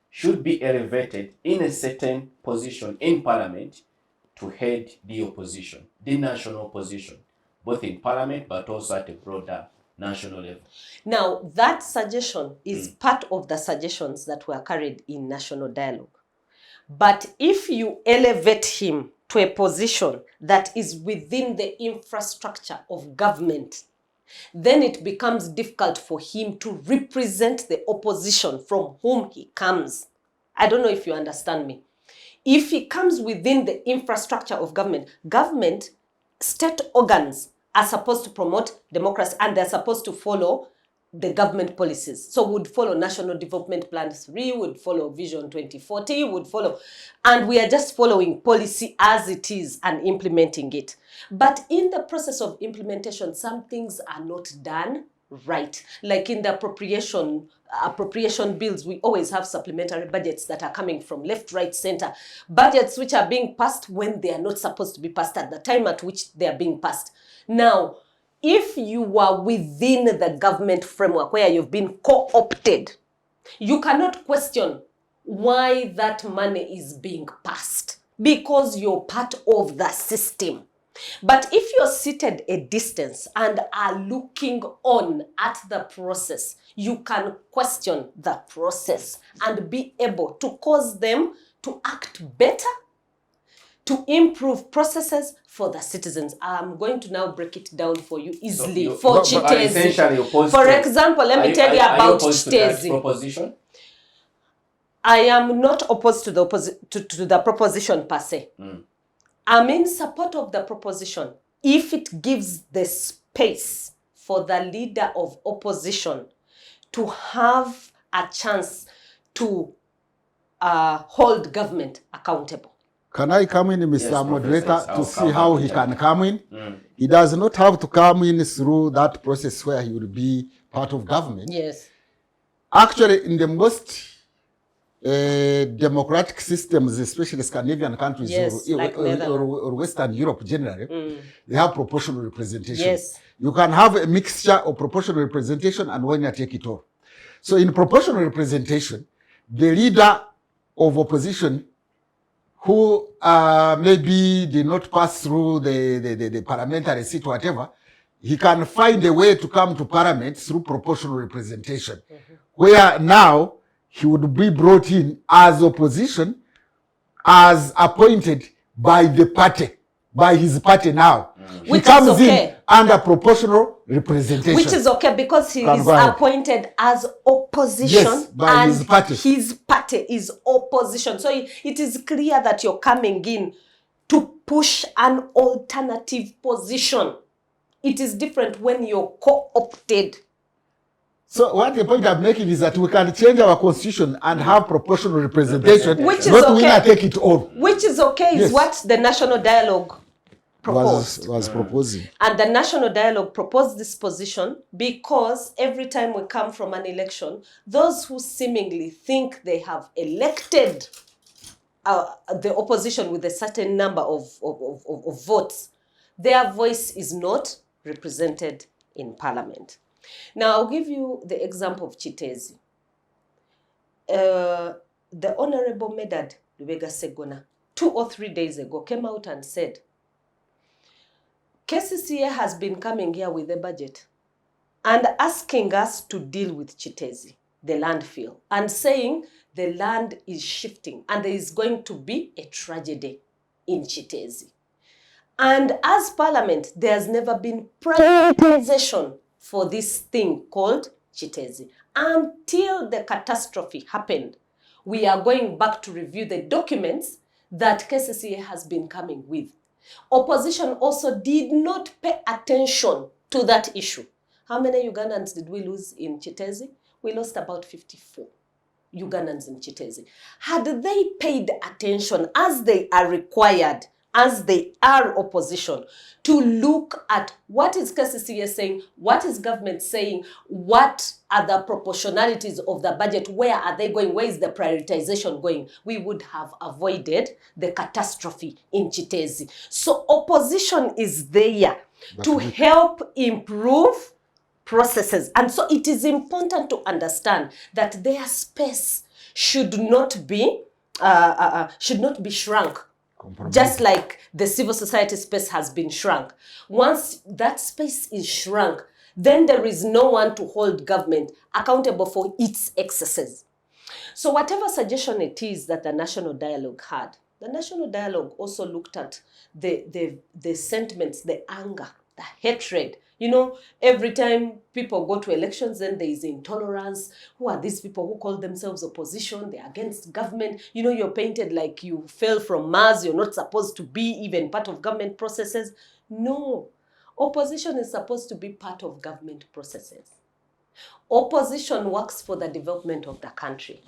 should be elevated in a certain position in parliament to head the opposition, the national opposition, both in parliament but also at a broader national level. Now, that suggestion is part of the suggestions that were carried in national dialogue. But if you elevate him to a position that is within the infrastructure of government, then it becomes difficult for him to represent the opposition from whom he comes. I don't know if you understand me. If he comes within the infrastructure of government, state organs are supposed to promote democracy and they're supposed to follow the government policies. So would follow National Development Plan 3, would follow Vision 2040, would follow, and we are just following policy as it is and implementing it. But in the process of implementation, some things are not done right. Like in the appropriation bills, we always have supplementary budgets that are coming from left, right, center. Budgets which are being passed when they are not supposed to be passed at the time at which they are being passed. Now, if you are within the government framework where you've been co-opted, you cannot question why that money is being passed, because you're part of the system. But if you're seated a distance and are looking on at the process, you can question the process and be able to cause them to act better, to improve processes for the citizens. I'm going to now break it down for you easily for Chitezi. For example, let me tell you about Chitezi. Proposition? I am not opposed to the proposition per se. I'm in support of the proposition if it gives the space for the leader of opposition to have a chance to hold government accountable. Can I come in, Mr. Yes, Moderator, Professor, to see how he can come in? He does not have to come in through that process where he will be part of government. Yes. Actually, in the most democratic systems, especially Scandinavian countries, Yes, like or Western Europe generally, they have proportional representation. Yes. You can have a mixture of proportional representation and when you take it all. So in proportional representation, the leader of opposition who maybe did not pass through the parliamentary seat, whatever, he can find a way to come to parliament through proportional representation, where now he would be brought in as opposition, as appointed by the party, by his party now. He comes in under proportional representation. Which is okay because he is appointed as opposition. Yes, by his party. His party is opposition. So it is clear that you're coming in to push an alternative position. It is different when you're co-opted. So what the point I'm making is that we can change our constitution and have proportional representation, which is not okay. Winner take it all. Which is okay, Yes. is what the National Dialogue proposed. Was proposing. And the National Dialogue proposed this position because every time we come from an election, those who seemingly think they have elected the opposition with a certain number of votes, their voice is not represented in Parliament. Now, I'll give you the example of Chitezi. The Honorable Medad Lubega Segona, 2 or 3 days ago, came out and said, KCCA has been coming here with a budget and asking us to deal with Chitezi, the landfill, and saying the land is shifting and there is going to be a tragedy in Chitezi. And as Parliament, there has never been prioritization for this thing called Chitezi. Until the catastrophe happened, we are going back to review the documents that KCCA has been coming with. Opposition also did not pay attention to that issue. How many Ugandans did we lose in Chitezi? We lost about 54 Ugandans in Chitezi. Had they paid attention as they are required, as they are opposition, to look at what is KCCA saying, what is government saying, what are the proportionalities of the budget, where are they going, where is the prioritization going, we would have avoided the catastrophe in Chitezi. So opposition is there to help improve processes. And so it is important to understand that their space should not be shrunk. Just like the civil society space has been shrunk. Once that space is shrunk, then there is no one to hold government accountable for its excesses. So whatever suggestion it is that the National Dialogue had, the National Dialogue also looked at the sentiments, the anger, the hatred. You know, every time people go to elections, then there is intolerance. Who are these people who call themselves opposition? They're against government. You know, you're painted like you fell from Mars. You're not supposed to be even part of government processes. No, opposition is supposed to be part of government processes. Opposition works for the development of the country.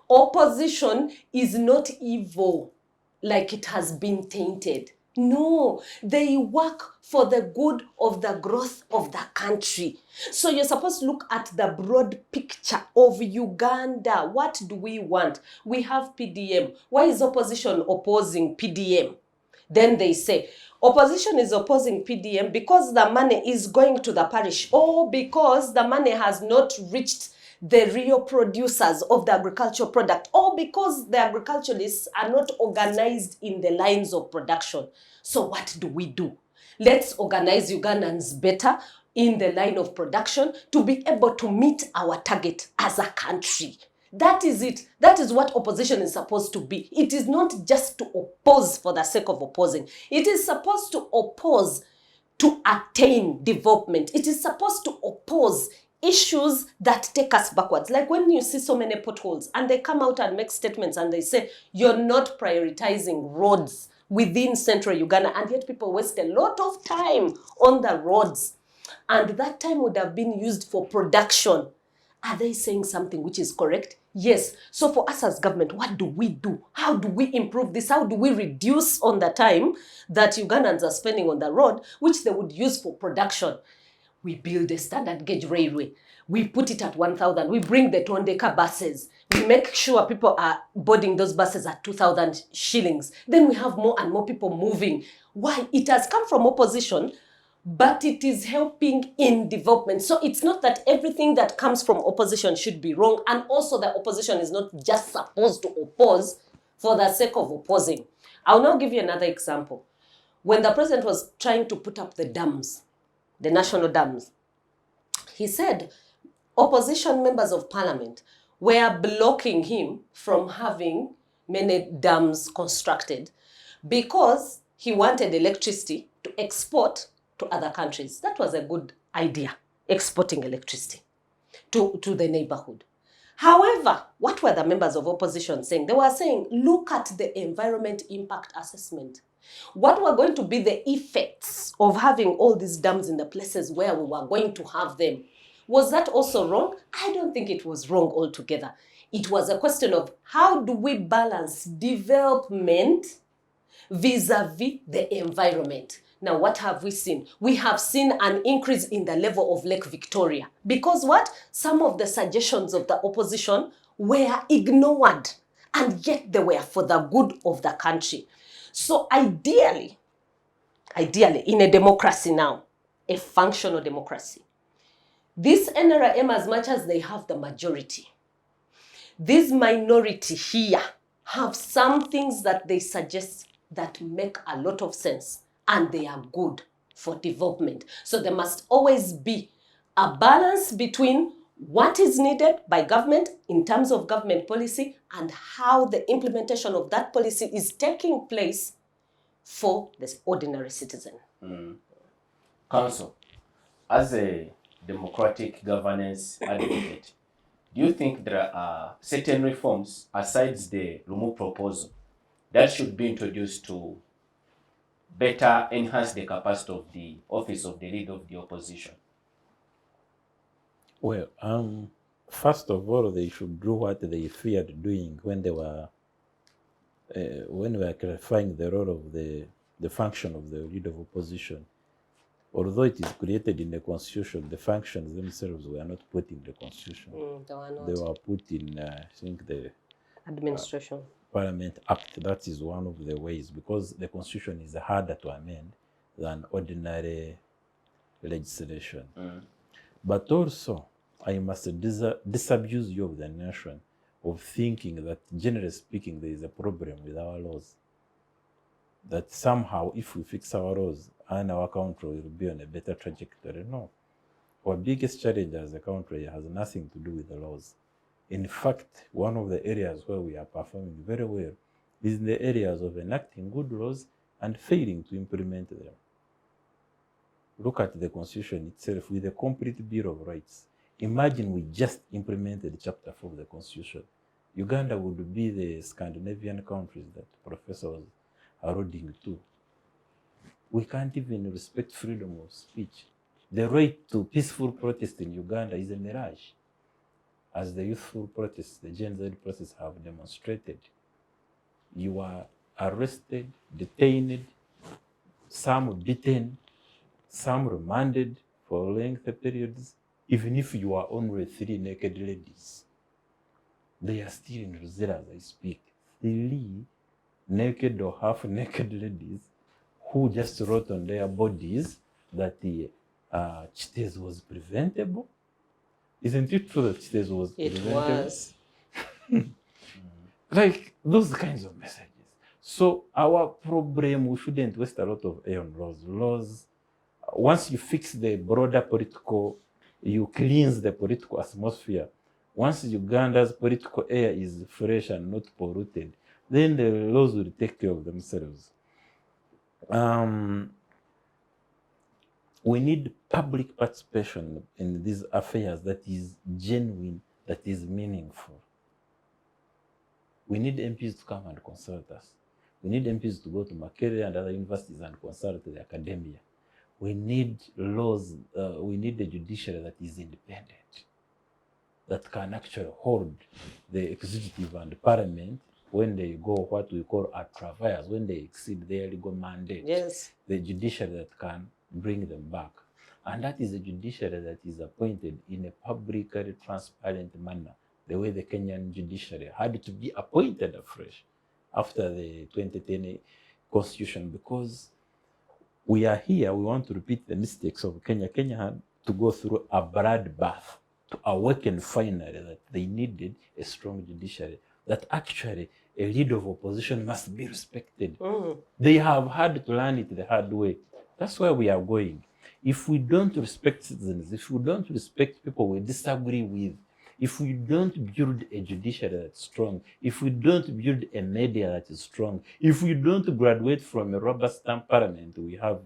Opposition is not evil like it has been tainted. No, they work for the good of the growth of the country. So you're supposed to look at the broad picture of Uganda. What do we want? We have PDM. Why is opposition opposing PDM? Then they say, opposition is opposing PDM because the money is going to the parish, or because the money has not reached the real producers of the agricultural product, or because the agriculturalists are not organized in the lines of production. So what do? Let's organize Ugandans better in the line of production to be able to meet our target as a country. That is it. That is what opposition is supposed to be. It is not just to oppose for the sake of opposing. It is supposed to oppose to attain development. It is supposed to oppose issues that take us backwards. Like when you see so many potholes and they come out and make statements and they say, you're not prioritizing roads within central Uganda, and yet people waste a lot of time on the roads. And that time would have been used for production. Are they saying something which is correct? Yes. So for us as government, what do we do? How do we improve this? How do we reduce on the time that Ugandans are spending on the road, which they would use for production? We build a standard gauge railway. We put it at 1,000. We bring the Tondeka buses. We make sure people are boarding those buses at 2,000 shillings. Then we have more and more people moving. Why? It has come from opposition, but it is helping in development. So it's not that everything that comes from opposition should be wrong. And also the opposition is not just supposed to oppose for the sake of opposing. I'll now give you another example. When the president was trying to put up the dams, the national dams, he said opposition members of parliament were blocking him from having many dams constructed because he wanted electricity to export to other countries. That was a good idea, exporting electricity to the neighborhood. However, what were the members of opposition saying? They were saying, look at the environment impact assessment. What were going to be the effects of having all these dams in the places where we were going to have them? Was that also wrong? I don't think it was wrong altogether. It was a question of how do we balance development vis-a-vis the environment. Now, what have we seen? We have seen an increase in the level of Lake Victoria. Because what? Some of the suggestions of the opposition were ignored, and yet they were for the good of the country. So ideally, in a democracy now, a functional democracy, this NRM, as much as they have the majority, this minority here have some things that they suggest that make a lot of sense and they are good for development. So there must always be a balance between what is needed by government in terms of government policy and how the implementation of that policy is taking place for the ordinary citizen. Council, as a democratic governance advocate, do you think there are certain reforms, aside the Lumu proposal, that should be introduced to better enhance the capacity of the office of the leader of the opposition? Well, first of all, they should do what they feared doing when they were clarifying the role of the function of the leader of opposition. Although it is created in the constitution, the functions themselves were not put in the constitution. They were not. They were put in, I think, the Administration. Parliament Act. That is one of the ways, because the constitution is harder to amend than ordinary legislation. But also, I must disabuse you of the notion of thinking that, generally speaking, there is a problem with our laws. That somehow, if we fix our laws, and our country will be on a better trajectory. No. Our biggest challenge as a country has nothing to do with the laws. In fact, one of the areas where we are performing very well is in the areas of enacting good laws and failing to implement them. Look at the Constitution itself with a complete Bill of Rights. Imagine we just implemented Chapter 4 of the Constitution. Uganda would be the Scandinavian countries that Professor was alluding to. We can't even respect freedom of speech. The right to peaceful protest in Uganda is a mirage. As the youthful protests, the Gen Z protests have demonstrated. You are arrested, detained, some beaten, some remanded for lengthy periods, even if you are only 3 naked ladies. They are still in Rosetta as I speak. 3 naked or half-naked ladies who just wrote on their bodies that the Chites was preventable. Isn't it true that Chites was It preventable? was. Like those kinds of messages. So our problem, we shouldn't waste a lot of air on laws. Laws, once you fix the broader political, you cleanse the political atmosphere. Once Uganda's political air is fresh and not polluted, then the laws will take care of themselves. We need public participation in these affairs that is genuine, that is meaningful. We need MPs to come and consult us. We need MPs to go to Makerere and other universities and consult the academia. We need laws, we need a judiciary that is independent, that can actually hold the executive and parliament when they go what we call at travails, when they exceed their legal mandate. Yes. The judiciary that can bring them back. And that is a judiciary that is appointed in a publicly transparent manner, the way the Kenyan judiciary had to be appointed afresh after the 2010 constitution, because we are here, we want to repeat the mistakes of Kenya. Kenya had to go through a bloodbath to awaken finally that they needed a strong judiciary, that actually a leader of opposition must be respected. They have had to learn it the hard way. That's where we are going. If we don't respect citizens, if we don't respect people we disagree with, if we don't build a judiciary that's strong, if we don't build a media that is strong, if we don't graduate from a rubber stamp parliament we have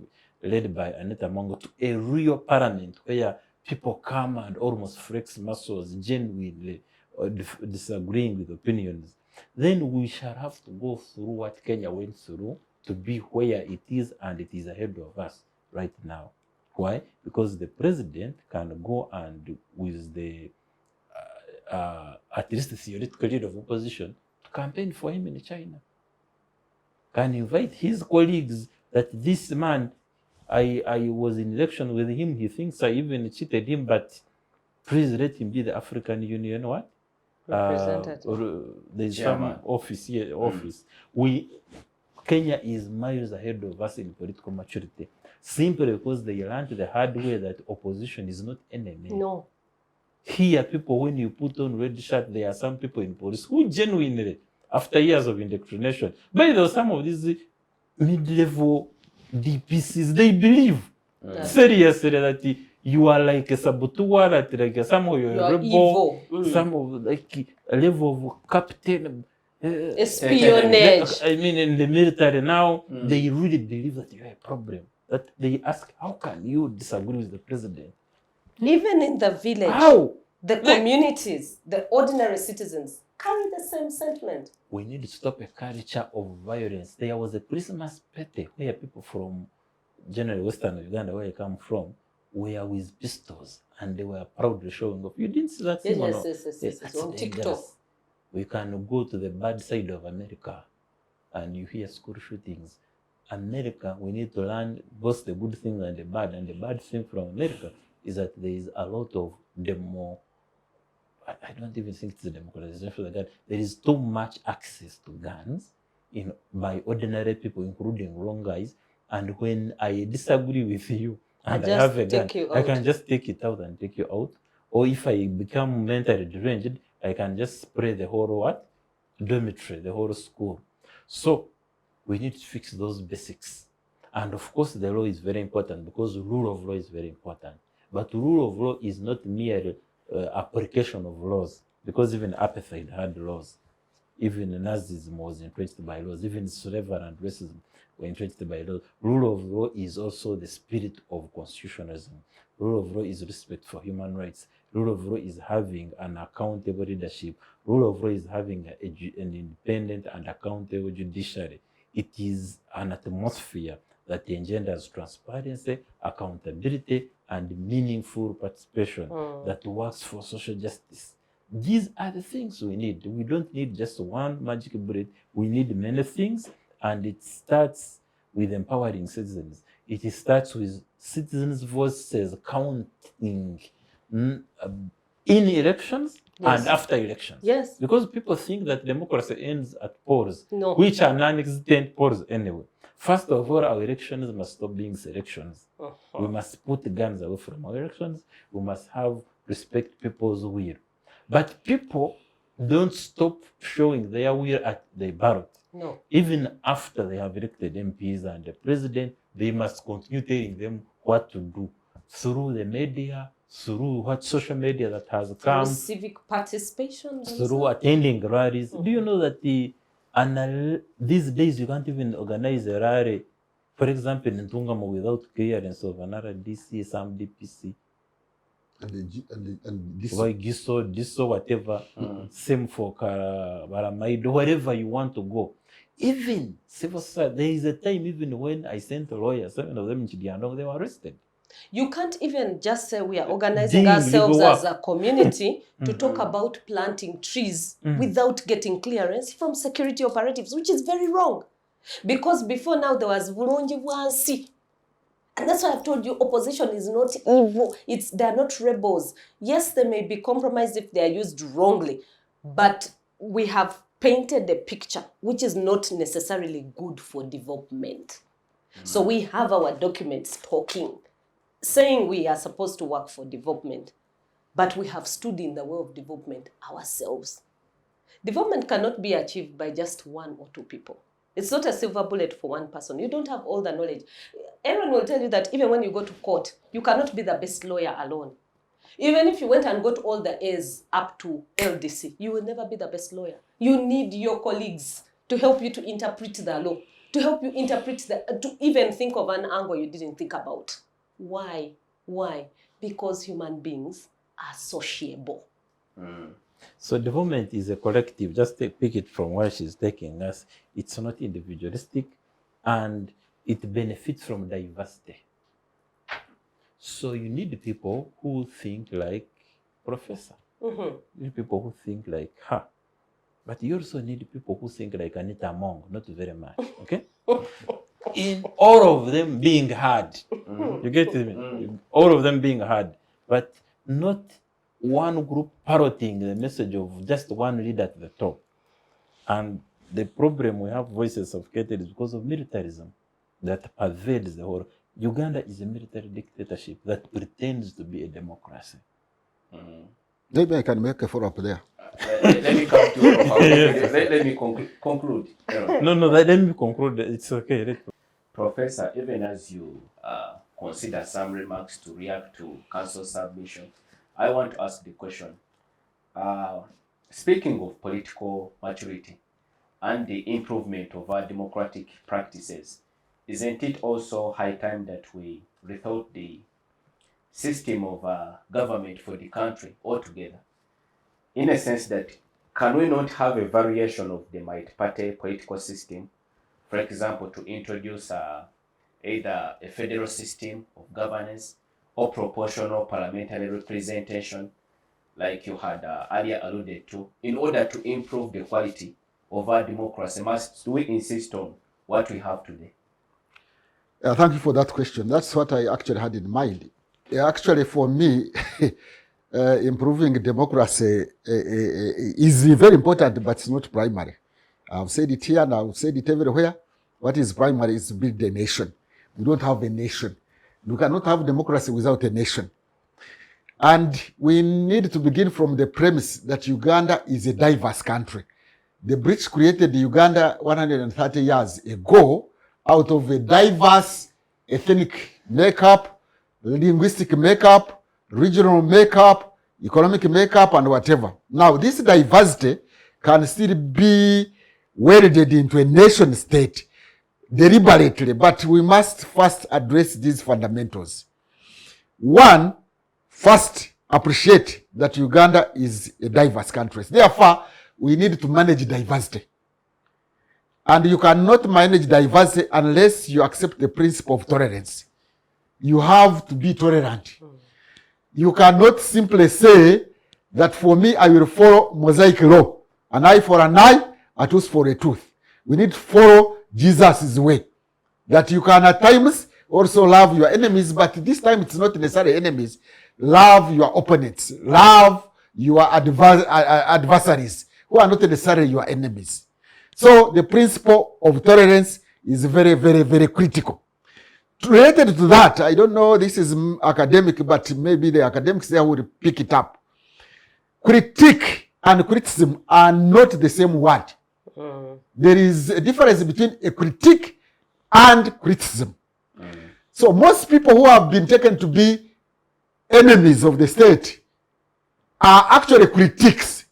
led by Anita Mongo to a real parliament where people come and almost flex muscles genuinely disagreeing with opinions, then we shall have to go through what Kenya went through to be where it is, and it is ahead of us right now. Why? Because the president can go and with the at least the theoretical leader of opposition to campaign for him in China. Can invite his colleagues that this man, I was in election with him, he thinks I even cheated him, but please let him be the African Union what? Representative. Or there's Chairman. some office here, office. Kenya is miles ahead of us in political maturity, simply because they learned the hard way that opposition is not enemy. No. Here, people, when you put on red shirt, there are some people in police who genuinely, after years of indoctrination, by the way, some of these mid-level DPCs, they believe seriously that you are like a saboteur, that like somehow you're a rebel, evil. some of like a level of captain. Espionage. I mean, in the military now, they really believe that you are a problem. That they ask, how can you disagree with the president? Even in the village, How? the communities, the ordinary citizens carry the same sentiment. We need to stop a culture of violence. There was a Christmas party where people from generally Western Uganda, where I come from, were with pistols and they were proudly showing off. You didn't see that thing? Yes. That's On TikTok. dangerous. We can go to the bad side of America and you hear school shootings. America, we need to learn both the good thing and the bad. And the bad thing from America is that there is a lot of I don't even think it's a democratization for the gun. There is too much access to guns by ordinary people, including wrong guys. And when I disagree with you and I have a gun, I can just take it out and take you out. Or if I become mentally deranged, I can just spray the whole dormitory, the whole school. So we need to fix those basics. And of course, the law is very important because rule of law is very important. But rule of law is not mere application of laws, because even apartheid had laws. Even Nazism was influenced by laws. Even slavery and racism were influenced by laws. Rule of law is also the spirit of constitutionalism. Rule of law is respect for human rights. Rule of law is having an accountable leadership. Rule of law is having an independent and accountable judiciary. It is an atmosphere that engenders transparency, accountability, and meaningful participation that works for social justice. These are the things we need. We don't need just one magic bullet. We need many things, and it starts with empowering citizens. It starts with citizens' voices counting in elections and after elections. Yes. Because people think that democracy ends at polls, No. which are non-existent polls anyway. First of all, our elections must stop being selections. We must put the guns away from our elections. We must have respect people's will. But people don't stop showing their will at the ballot. No. Even after they have elected MPs and the president, they must continue telling them what to do through the media, through what social media that has come, Through civic participation, through attending rallies. Do you know that these days you can't even organize a rally, for example, in Ntungamo without clearance of an RDC, some DPC, and this, like Giso, whatever, same for Baramaido, wherever you want to go. Even civil society, there is a time even when I sent a lawyer, 7 of them in Chidiandong, they were arrested. You can't even just say we are organizing Doing ourselves legal as a community to talk about planting trees without getting clearance from security operatives, which is very wrong. Because before now there was Bulonji Wansi. And that's why I've told you opposition is not evil. They're not rebels. Yes, they may be compromised if they are used wrongly, but we have painted a picture which is not necessarily good for development. So we have our documents talking, saying we are supposed to work for development, but we have stood in the way of development ourselves. Development cannot be achieved by just 1 or 2 people. It's not a silver bullet for one person. You don't have all the knowledge. Everyone will tell you that even when you go to court, you cannot be the best lawyer alone. Even if you went and got all the A's up to LDC, you will never be the best lawyer. You need your colleagues to help you to interpret the law, to help you interpret to even think of an angle you didn't think about. Why? Why? Because human beings are sociable. So development is a collective. Just pick it from where she's taking us. It's not individualistic, and it benefits from diversity. So you need people who think like Professor. You need people who think like her. But you also need people who think like Anita Among, not very much. Okay? In all of them being heard. You get me? All of them being heard. But not one group parroting the message of just one leader at the top. And the problem we have voices suffocated is because of militarism that pervades the whole. Uganda is a military dictatorship that pretends to be a democracy. maybe I can make a follow-up there. Let me come to let me conclude. No, let me conclude. It's okay. Professor, even as you consider some remarks to react to council submission, I want to ask the question. Speaking of political maturity and the improvement of our democratic practices, isn't it also high time that we rethought the system of government for the country altogether? In a sense that, can we not have a variation of the multi-party political system? For example, to introduce either a federal system of governance or proportional parliamentary representation, like you had earlier alluded to, in order to improve the quality of our democracy? Must we insist on what we have today? Thank you for that question. That's what I actually had in mind. Actually, for me, improving democracy is very important, but it's not primary. I've said it here and I've said it everywhere. What is primary is to build a nation. We don't have a nation. You cannot have democracy without a nation. And we need to begin from the premise that Uganda is a diverse country. The British created Uganda 130 years ago out of a diverse ethnic makeup, linguistic makeup, regional makeup, economic makeup, and whatever. Now, this diversity can still be welded into a nation state deliberately, but we must first address these fundamentals. One, first appreciate that Uganda is a diverse country. Therefore, we need to manage diversity. And you cannot manage diversity unless you accept the principle of tolerance. You have to be tolerant. You cannot simply say that for me, I will follow Mosaic law. An eye for an eye, a tooth for a tooth. We need to follow Jesus' way. That you can at times also love your enemies, but this time it's not necessarily enemies. Love your opponents. Love your adversaries who are not necessarily your enemies. So the principle of tolerance is very, very, very critical. Related to that, I don't know, this is academic, but maybe the academics there would pick it up. Critique and criticism are not the same word. There is a difference between a critique and criticism. So most people who have been taken to be enemies of the state are actually critiques.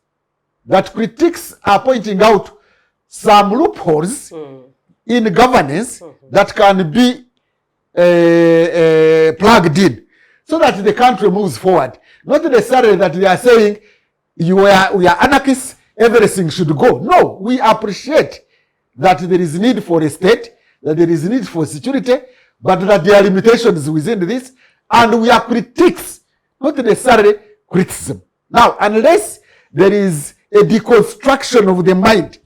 That critiques are pointing out some loopholes in governance that can be plugged in so that the country moves forward. Not necessarily that they are saying we are anarchists, everything should go. No, we appreciate that there is need for a state, that there is need for security, but that there are limitations within this, and we are critics, not necessarily criticism. Now, unless there is a deconstruction of the mind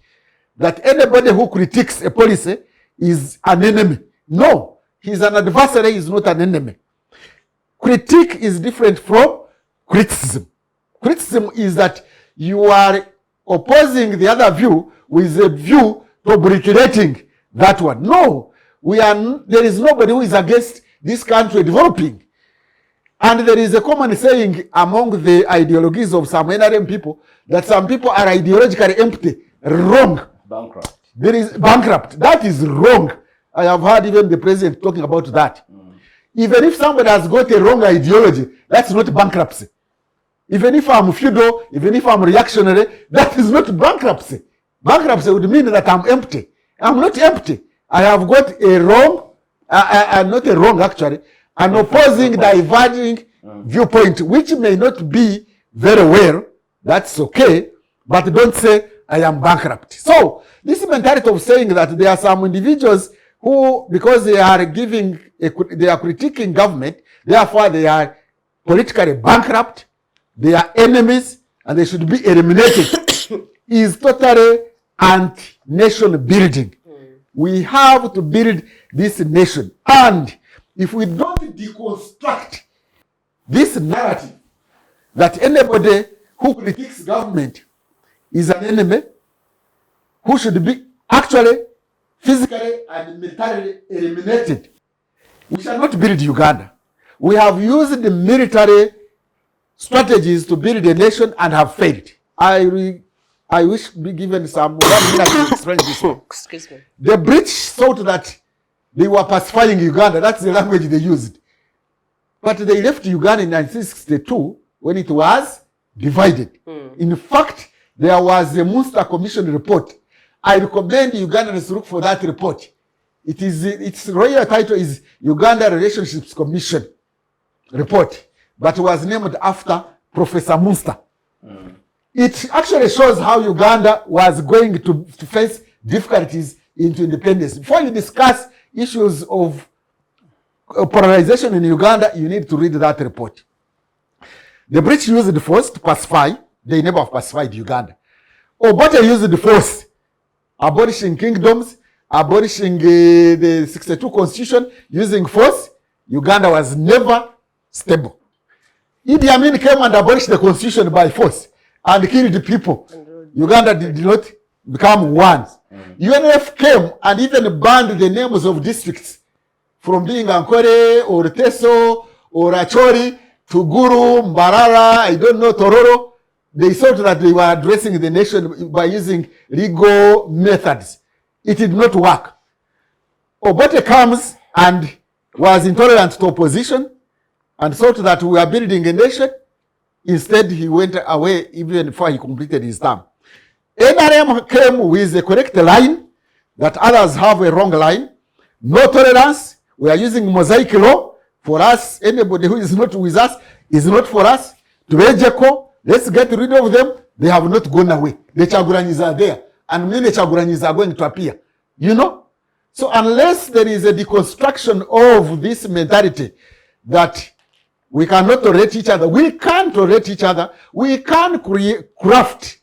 that anybody who critiques a policy is an enemy. No, he's an adversary, he's not an enemy. Critique is different from criticism. Criticism is that you are opposing the other view with a view to obliterating that one. No, there is nobody who is against this country developing. And there is a common saying among the ideologies of some NRM people that some people are ideologically empty. Wrong. Bankrupt. There is bankrupt. That is wrong. I have heard even the president talking about that. Even if somebody has got a wrong ideology, that's not bankruptcy. Even if I'm feudal, even if I'm reactionary, that is not bankruptcy. Bankruptcy would mean that I'm empty. I'm not empty. I have got a wrong, not a wrong actually, an opposing, diverging viewpoint, which may not be very well. That's okay, but don't say I am bankrupt. So this mentality of saying that there are some individuals who, because they are critiquing government, therefore they are politically bankrupt, they are enemies, and they should be eliminated, is totally anti-nation building. We have to build this nation. And if we don't deconstruct this narrative that anybody who critiques government is an enemy, who should be actually physically and militarily eliminated, we shall not build Uganda. We have used the military strategies to build a nation and have failed. I wish to be given some 1 minute to explain this. Excuse me. The British thought that they were pacifying Uganda. That's the language they used. But they left Uganda in 1962 when it was divided. In fact, there was a Munster Commission report. I recommend Ugandans look for that report. Its royal title is Uganda Relationships Commission report, but was named after Professor Munster. It actually shows how Uganda was going to face difficulties into independence. Before you discuss issues of polarization in Uganda, you need to read that report. The British used the force to pacify. They never pacified Uganda. Obote used the force, abolishing kingdoms, abolishing the 62 constitution, using force. Uganda was never stable. Idi Amin came and abolished the constitution by force and killed people. Uganda did not become one. UNF came and even banned the names of districts from being Ankole or Teso or Achori to Guru, Mbarara, I don't know, Tororo. They thought that they were addressing the nation by using legal methods. It did not work. Obote comes and was intolerant to opposition and thought that we are building a nation. Instead, he went away even before he completed his term. NRM came with the correct line that others have a wrong line. No tolerance. We are using mosaic law. For us, anybody who is not with us is not for us. Tuwejeko, let's get rid of them. They have not gone away. The Chaguranyis are there. And many Chaguranyis are going to appear. You know? So unless there is a deconstruction of this mentality that we cannot tolerate each other, we can tolerate each other, we can craft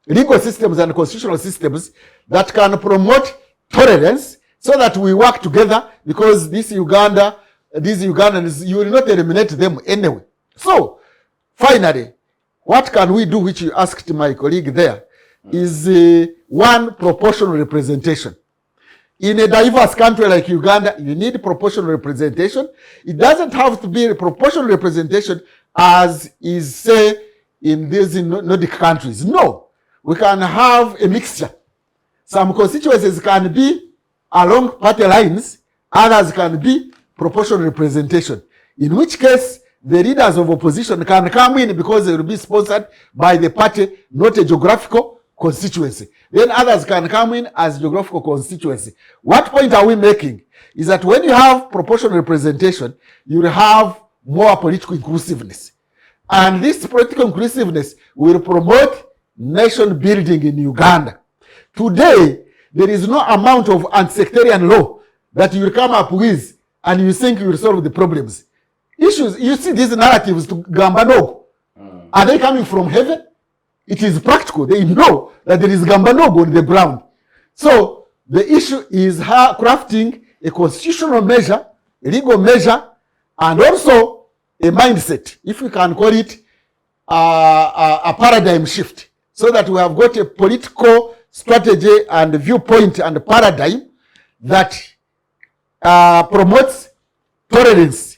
legal systems and constitutional systems that can promote tolerance so that we work together, because these Ugandans, you will not eliminate them anyway. So, finally, what can we do, which you asked my colleague there, is one, proportional representation. In a diverse country like Uganda, you need proportional representation. It doesn't have to be a proportional representation as is, say, in these Nordic countries. No, we can have a mixture. Some constituencies can be along party lines, others can be proportional representation. In which case, the leaders of opposition can come in because they will be sponsored by the party, not a geographical constituency. Then others can come in as geographical constituency. What point are we making? Is that when you have proportional representation, you will have more political inclusiveness. And this political inclusiveness will promote nation building in Uganda. Today, there is no amount of anti-sectarian law that you will come up with and you think you will solve the problems. Issues, you see these narratives to Gambanogo. Are they coming from heaven? It is practical. They know that there is Gambanogo on the ground. So the issue is how crafting a constitutional measure, a legal measure, and also a mindset, if we can call it a paradigm shift, so that we have got a political strategy and viewpoint and paradigm that promotes tolerance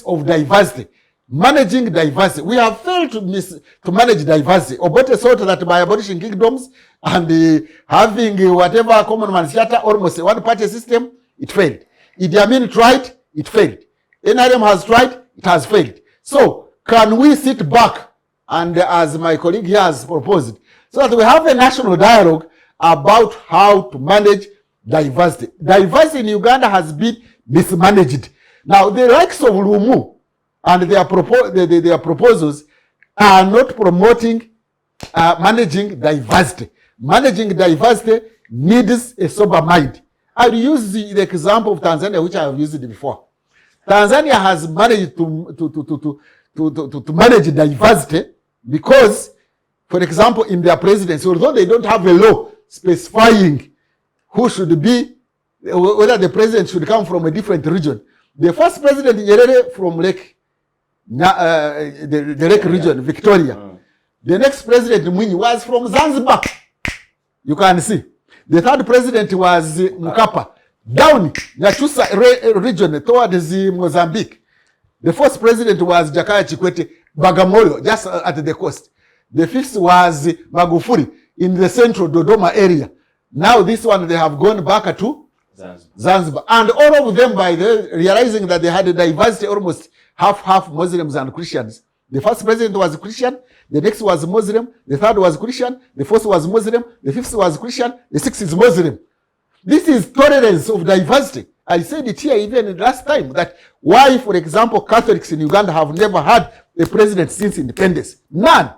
of diversity, managing diversity. We have failed to manage diversity. Obote thought that by abolishing kingdoms and having whatever common man theater, almost a one-party system, it failed. Idi Amin tried, it failed. NRM has tried, it has failed. So can we sit back and, as my colleague here has proposed, so that we have a national dialogue about how to manage diversity. Diversity in Uganda has been mismanaged. Now, the likes of Lumu and their proposals are not promoting managing diversity. Managing diversity needs a sober mind. I'll use the example of Tanzania, which I have used before. Tanzania has managed to manage diversity because, for example, in their presidency, although they don't have a law specifying who should be, whether the president should come from a different region. The first president, Nyerere, from Lake, the Lake region, Victoria. The next president, Mwinyi, was from Zanzibar. You can see. The third president was Mkapa, down Nyachusa region towards Mozambique. The fourth president was Jakaya Kikwete, Bagamoyo, just at the coast. The fifth was Magufuli in the central Dodoma area. Now this one, they have gone back to Zanzibar. And all of them, by realizing that they had a diversity, almost half Muslims and Christians. The first president was Christian, the next was Muslim, the third was Christian, the fourth was Muslim, the fifth was Christian, the sixth is Muslim. This is tolerance of diversity. I said it here even last time, that why, for example, Catholics in Uganda have never had a president since independence. None.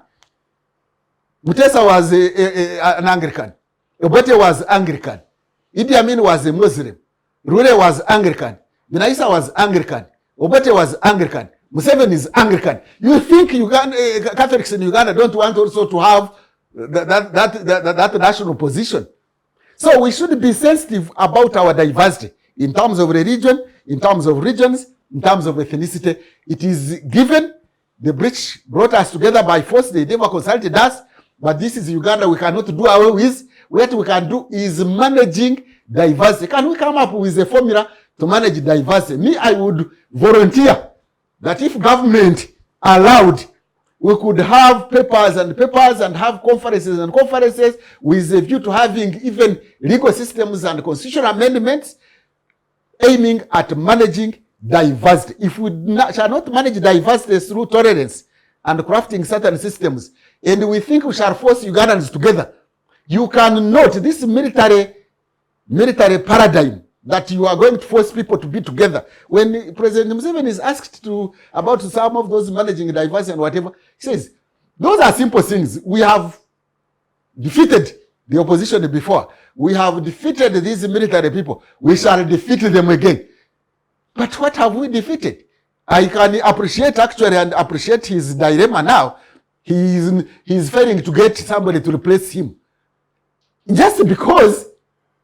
Mutesa was an Anglican. Obote was Anglican. Idi Amin was a Muslim. Rure was Anglican. Binaisa was Anglican. Obote was Anglican. Museveni is Anglican. You think Catholics in Uganda don't want also to have that national position? So we should be sensitive about our diversity in terms of religion, in terms of regions, in terms of ethnicity. It is given. The British brought us together by force. They never consulted us. But this is Uganda. We cannot do away with. What we can do is managing diversity. Can we come up with a formula to manage diversity? Me, I would volunteer that if government allowed, we could have papers and have conferences and conferences with a view to having even legal systems and constitutional amendments aiming at managing diversity. If we shall not manage diversity through tolerance and crafting certain systems, and we think we shall force Ugandans together, you cannot, this military paradigm that you are going to force people to be together. When President Museveni is asked about some of those managing diversity and whatever, he says, those are simple things. We have defeated the opposition before. We have defeated these military people. We shall defeat them again. But what have we defeated? I can appreciate actually and appreciate his dilemma now. He's failing to get somebody to replace him. Just because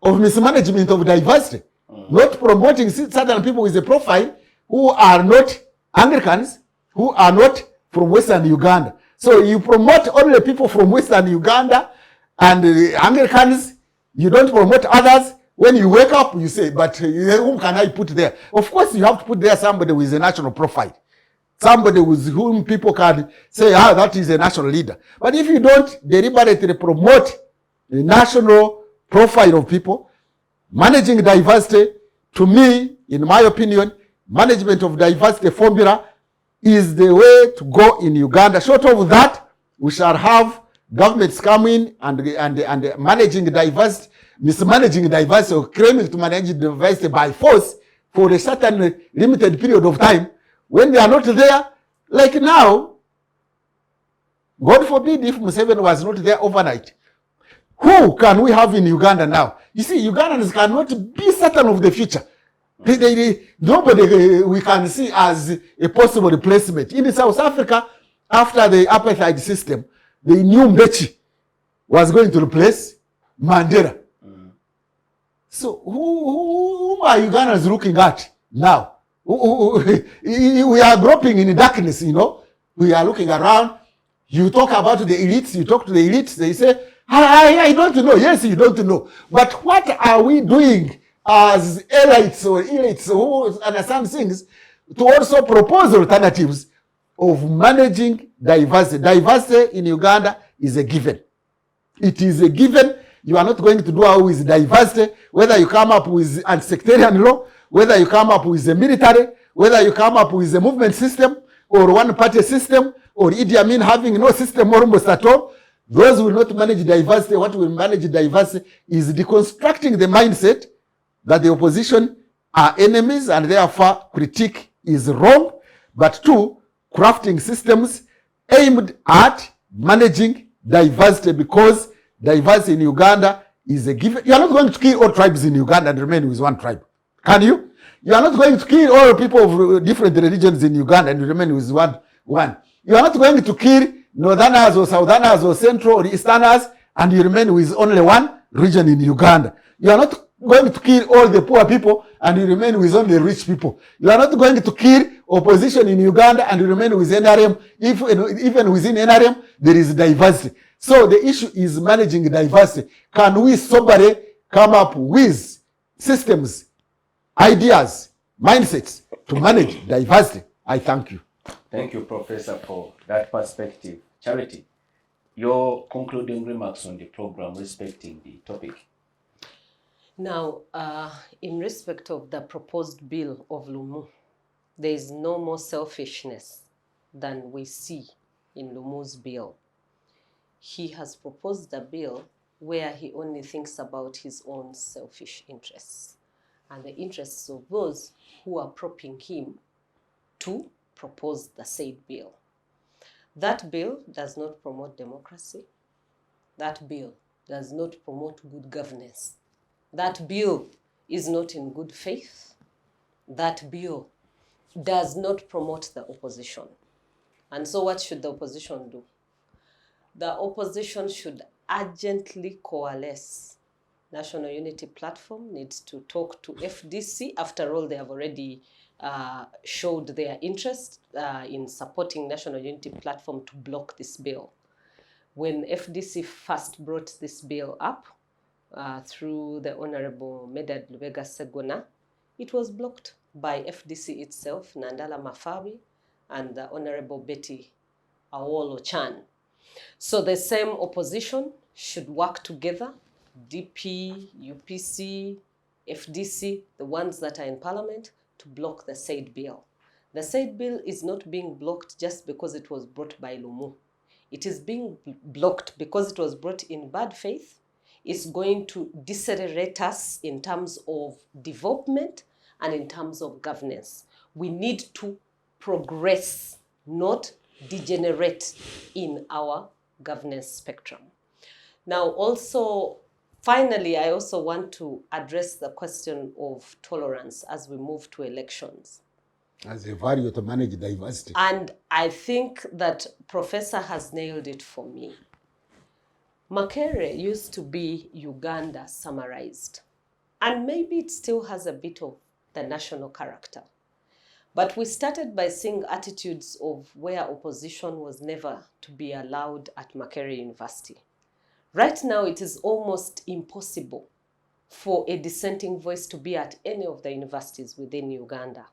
of mismanagement of diversity. Not promoting certain people with a profile who are not Anglicans, who are not from Western Uganda. So you promote only people from Western Uganda and Anglicans. You don't promote others. When you wake up, you say, but whom can I put there? Of course, you have to put there somebody with a national profile. Somebody with whom people can say, that is a national leader. But if you don't deliberately promote the national profile of people, managing diversity, to me, in my opinion, management of diversity formula is the way to go in Uganda. Short of that, we shall have governments come in and managing diversity, mismanaging diversity, or claiming to manage diversity by force for a certain limited period of time. When they are not there, like now, God forbid if Museveni was not there overnight, who can we have in Uganda now? You see, Ugandans cannot be certain of the future. Nobody we can see as a possible replacement. In South Africa, after the apartheid system, they knew Mbechi was going to replace Mandela. So who are Ugandans looking at now? We are groping in darkness, you know. We are looking around. You talk about the elites, you talk to the elites, they say, I don't know. Yes, you don't know. But what are we doing as elites or elites who understand things to also propose alternatives of managing diversity? Diversity in Uganda is a given. It is a given. You are not going to do away with diversity, whether you come up with anti-sectarian law, whether you come up with a military, whether you come up with a movement system or one-party system, or Idi Amin having no system almost at all. Those will not manage diversity. What will manage diversity is deconstructing the mindset that the opposition are enemies and therefore critique is wrong, but two, crafting systems aimed at managing diversity, because diversity in Uganda is a given. You are not going to kill all tribes in Uganda and remain with one tribe. Can you? You are not going to kill all people of different religions in Uganda and remain with one. You are not going to kill Northerners or Southerners or Central or Easterners and you remain with only one region in Uganda. You are not going to kill all the poor people and you remain with only rich people. You are not going to kill opposition in Uganda and you remain with NRM. Even within NRM, there is diversity. So the issue is managing diversity. Can we soberly come up with systems, ideas, mindsets to manage diversity? I thank you. Thank you, Professor, for that perspective. Charity, your concluding remarks on the program respecting the topic. Now, in respect of the proposed bill of Lumu, there is no more selfishness than we see in Lumu's bill. He has proposed a bill where he only thinks about his own selfish interests and the interests of those who are propping him to propose the said bill. That bill does not promote democracy. That bill does not promote good governance. That bill is not in good faith. That bill does not promote the opposition. And so what should the opposition do? The opposition should urgently coalesce. National Unity Platform needs to talk to FDC. After all, they have already showed their interest in supporting National Unity Platform to block this bill. When FDC first brought this bill up through the Honorable Medad Lubega Segona, it was blocked by FDC itself, Nandala Mafabi, and the Honorable Betty Awolo Chan. So the same opposition should work together, DP, UPC, FDC, the ones that are in parliament, to block the said bill. The said bill is not being blocked just because it was brought by Lumu. It is being blocked because it was brought in bad faith. It's going to decelerate us in terms of development and in terms of governance. We need to progress, not degenerate in our governance spectrum. Now, also, finally, I also want to address the question of tolerance as we move to elections. As a value to manage diversity. And I think that Professor has nailed it for me. Makere used to be Uganda summarized. And maybe it still has a bit of the national character. But we started by seeing attitudes of where opposition was never to be allowed at Makere University. Right now, it is almost impossible for a dissenting voice to be at any of the universities within Uganda.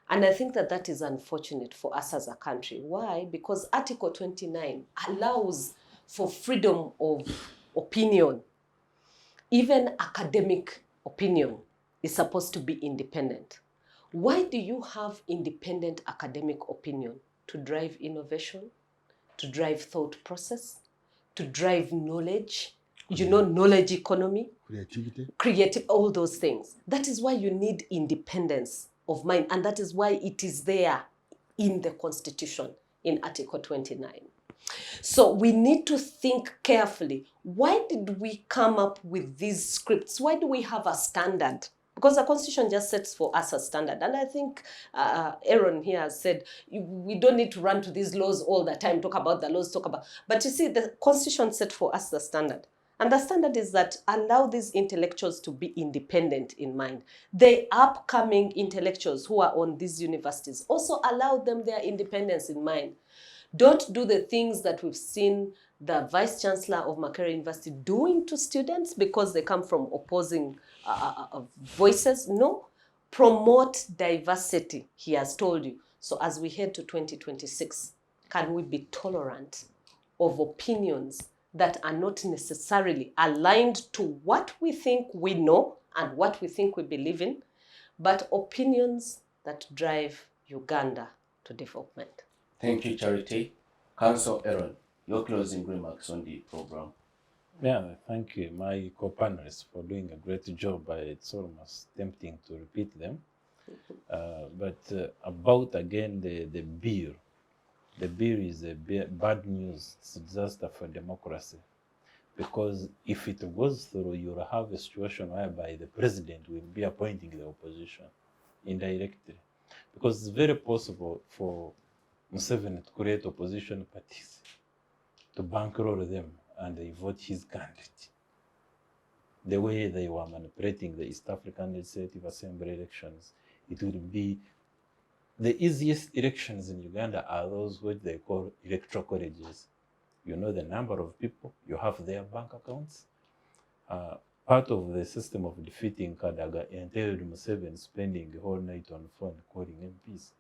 And I think that that is unfortunate for us as a country. Why? Because Article 29 allows for freedom of opinion. Even academic opinion is supposed to be independent. Why do you have independent academic opinion? To drive innovation, to drive thought process, to drive knowledge, knowledge economy, creative, all those things. That is why you need independence of mind, and that is why it is there in the Constitution in Article 29. So we need to think carefully. Why did we come up with these scripts? Why do we have a standard? Because the Constitution just sets for us a standard. And I think Aaron here has said, we don't need to run to these laws all the time, talk about the laws, talk about... But you see, the Constitution set for us the standard. And the standard is that allow these intellectuals to be independent in mind. The upcoming intellectuals who are on these universities, also allow them their independence in mind. Don't do the things that we've seen the Vice Chancellor of Makerere University doing to students because they come from opposing voices. No, promote diversity, he has told you. So as we head to 2026, can we be tolerant of opinions that are not necessarily aligned to what we think we know and what we think we believe in, but opinions that drive Uganda to development? Thank you, Charity. Council Aaron, your closing remarks on the program. Yeah, thank you, my co-panelists, for doing a great job. It's almost tempting to repeat them. But about, again, the bill. The bill is a bad news. It's a disaster for democracy. Because if it goes through, you'll have a situation whereby the president will be appointing the opposition indirectly. Because it's very possible for Museveni to create opposition parties, to bankroll them, and they vote his candidate. The way they were manipulating the East African Legislative Assembly elections, it would be the easiest elections in Uganda are those what they call electoral colleges. You know the number of people, you have their bank accounts. Part of the system of defeating Kadaga entailed Museveni spending the whole night on the phone calling MPs.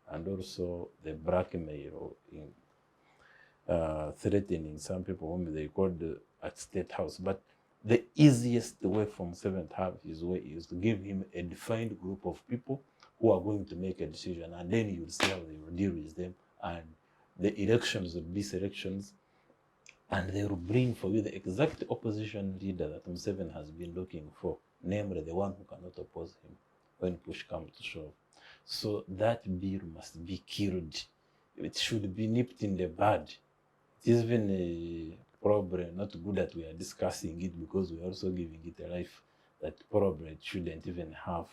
And also the blackmail in threatening some people whom they called at State House. But the easiest way for Museveni to have his way is to give him a defined group of people who are going to make a decision, and then you'll see how they will deal with them. And the elections will be elections, and they will bring for you the exact opposition leader that Museveni has been looking for, namely the one who cannot oppose him when push comes to shove. So that bill must be killed. It should be nipped in the bud. It is even probably not good that we are discussing it, because we are also giving it a life that probably it shouldn't even have.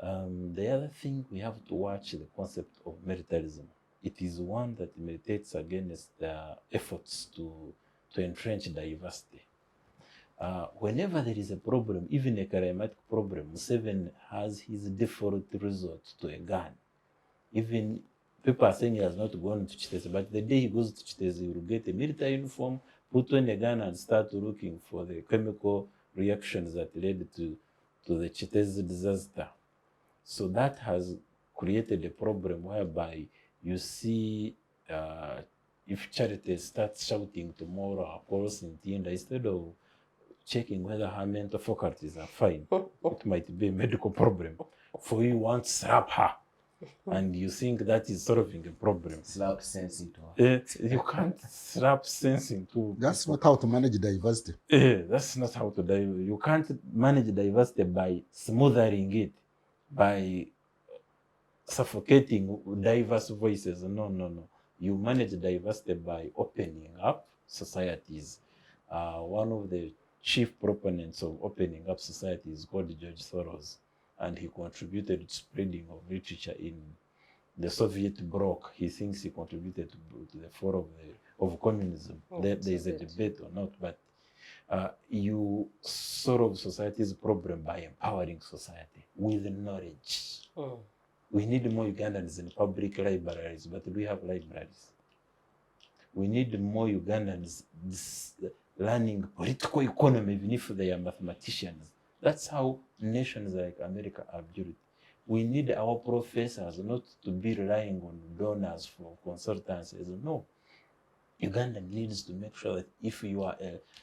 The other thing, we have to watch the concept of militarism. It is one that militates against the efforts to entrench diversity. Whenever there is a problem, even a charismatic problem, Museveni has his default resort to a gun. Even people are saying he has not gone to Chitese, but the day he goes to Chitese, he will get a military uniform, put on a gun, and start looking for the chemical reactions that led to the Chitese disaster. So that has created a problem whereby you see if Charity starts shouting tomorrow or calls in Tienda, instead of checking whether her mental faculties are fine, it might be a medical problem. For you want to slap her, and you think that is solving a problem. Slap sense into her. You can't slap sense into. That's not how to manage diversity. That's not how to You can't manage diversity by smothering it, by suffocating diverse voices. No. You manage diversity by opening up societies. One of the chief proponents of opening up society is called George Soros, and he contributed to spreading of literature in the Soviet bloc. He thinks he contributed to the fall of communism. There is a debate or not, but you solve society's problem by empowering society with knowledge. We need more Ugandans in public libraries, but we have libraries. We need more Ugandans learning political economy, even if they are mathematicians. That's how nations like America are built. We need our professors not to be relying on donors for consultancies. No. Uganda needs to make sure that if you are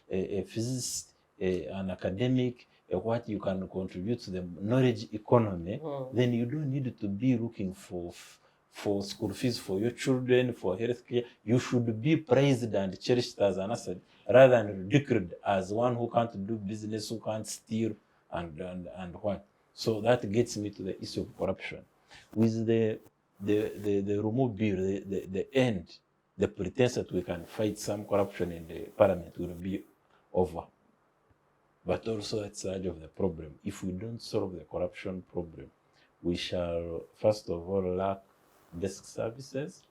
a physicist, an academic, what you can contribute to the knowledge economy, then you don't need to be looking for school fees for your children, for healthcare. You should be praised and cherished as an asset rather than ridiculed as one who can't do business, who can't steal, and what. So that gets me to the issue of corruption. With the remove bill, the end, the pretense that we can fight some corruption in the parliament will be over. But also that's side of the problem. If we don't solve the corruption problem, we shall first of all lack basic services.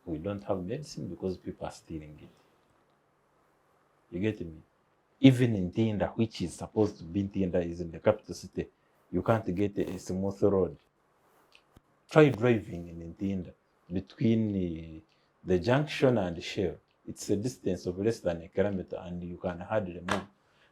We don't have medicine because people are stealing it. You get me? Even in Tinda, which is supposed to be Tinda, is in the capital city, you can't get a smooth road. Try driving in Tinda between the junction and Shell. It's a distance of less than a kilometer, and you can hardly move,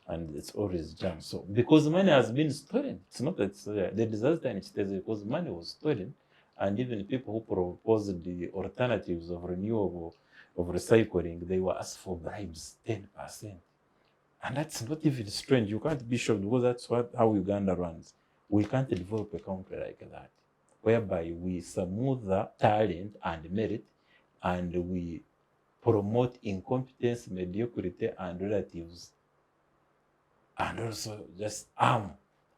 and it's always jammed. So because money has been stolen, it's not that the disaster in Chiteze because money was stolen, and even people who proposed the alternatives of renewable, of recycling, they were asked for bribes, 10%. And that's not even strange. You can't be shocked because that's how Uganda runs. We can't develop a country like that, whereby we smooth the talent and merit, and we promote incompetence, mediocrity, and relatives, and also just arm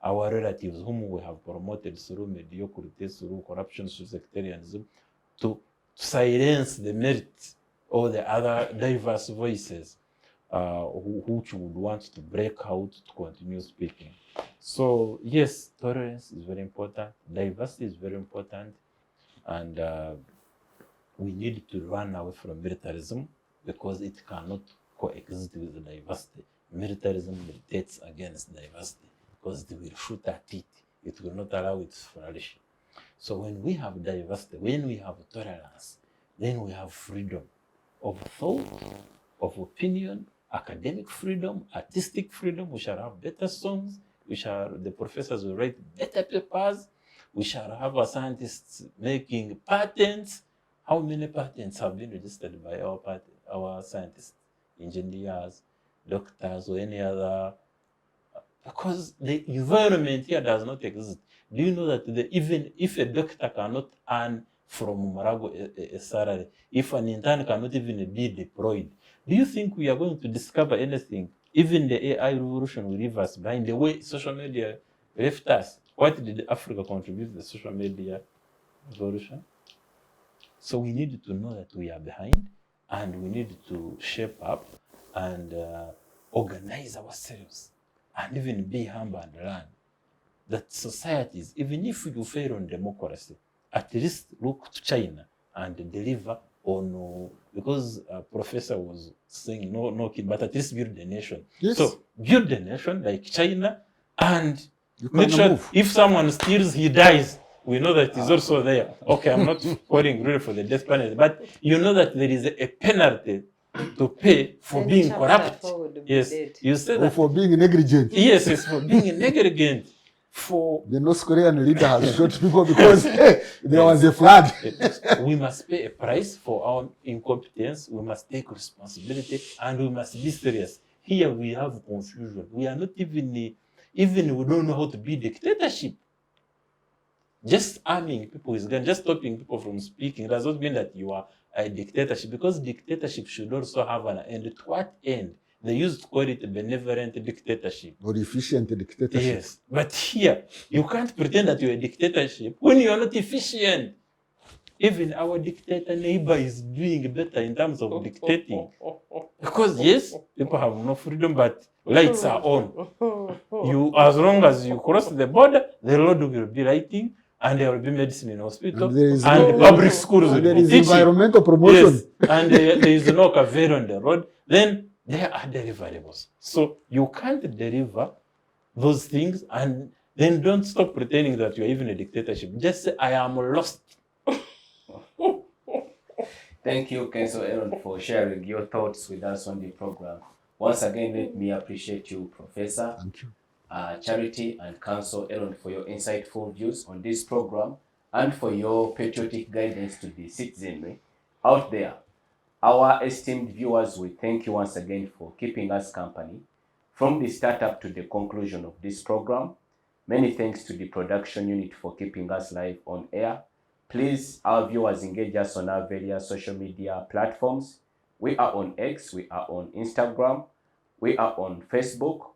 our relatives whom we have promoted through mediocrity, through corruption, through sectarianism, to silence the merit or the other diverse voices which would want to break out to continue speaking. So yes, tolerance is very important, diversity is very important, and we need to run away from militarism because it cannot coexist with diversity. Militarism militates against diversity because it will shoot at it. It will not allow it to flourish. So when we have diversity, when we have tolerance, then we have freedom of thought, of opinion, academic freedom, artistic freedom. We shall have better songs. The professors will write better papers. We shall have our scientists making patents. How many patents have been registered by our scientists, engineers, doctors, or any other? Because the environment here does not exist. Do you know that even if a doctor cannot earn from Marago a salary, if an intern cannot even be deployed, do you think we are going to discover anything? Even the AI revolution will leave us behind. The way social media left us. What did Africa contribute to the social media revolution? So we need to know that we are behind, and we need to shape up and organize ourselves, and even be humble and learn that societies, even if you fail on democracy, at least look to China and deliver on, because a professor was saying no kid, but at least build a nation. Yes. So build a nation like China, and You make can sure move. if someone steals, he dies. We know that he's also there. Okay, I'm not calling really for the death penalty, but you know that there is a penalty to pay for being corrupt. Yes, you said Or that. for being negligent. Yes, it's for being negligent. For The North Korean leader has shot people because there was a flood. we must pay a price for our incompetence. We must take responsibility, and we must be serious. Here we have confusion. We are not even we don't know how to be dictatorship. Just arming people is gun, just stopping people from speaking does not mean that you are a dictatorship, because dictatorship should also have an end. To what end? They used to call it a benevolent dictatorship. Or efficient dictatorship. Yes, but here, you can't pretend that you're a dictatorship when you're not efficient. Even our dictator neighbor is doing better in terms of dictating. Because yes, people have no freedom, but lights are on. As long as you cross the border, the road will be lighting, and there will be medicine in hospital, and public schools will There be is teaching. environmental promotion. Yes, and there is no caveat on the road. Then there are deliverables. So you can't deliver those things, and then don't stop pretending that you're even a dictatorship. Just say, I am lost. Thank you, Council Aaron, for sharing your thoughts with us on the program. Once again, let me appreciate you, Professor, Thank you. Charity, and Council Aaron for your insightful views on this program and for your patriotic guidance to the citizenry out there. Our esteemed viewers, we thank you once again for keeping us company from the startup to the conclusion of this program. Many thanks to the production unit for keeping us live on air. Please, our viewers, engage us on our various social media platforms. We are on X, we are on Instagram, we are on Facebook,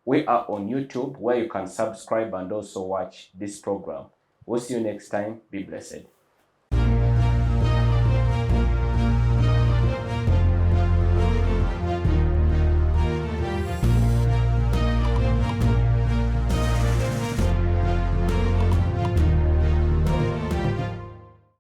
we are on YouTube, where you can subscribe and also watch this program. We'll see you next time. Be blessed.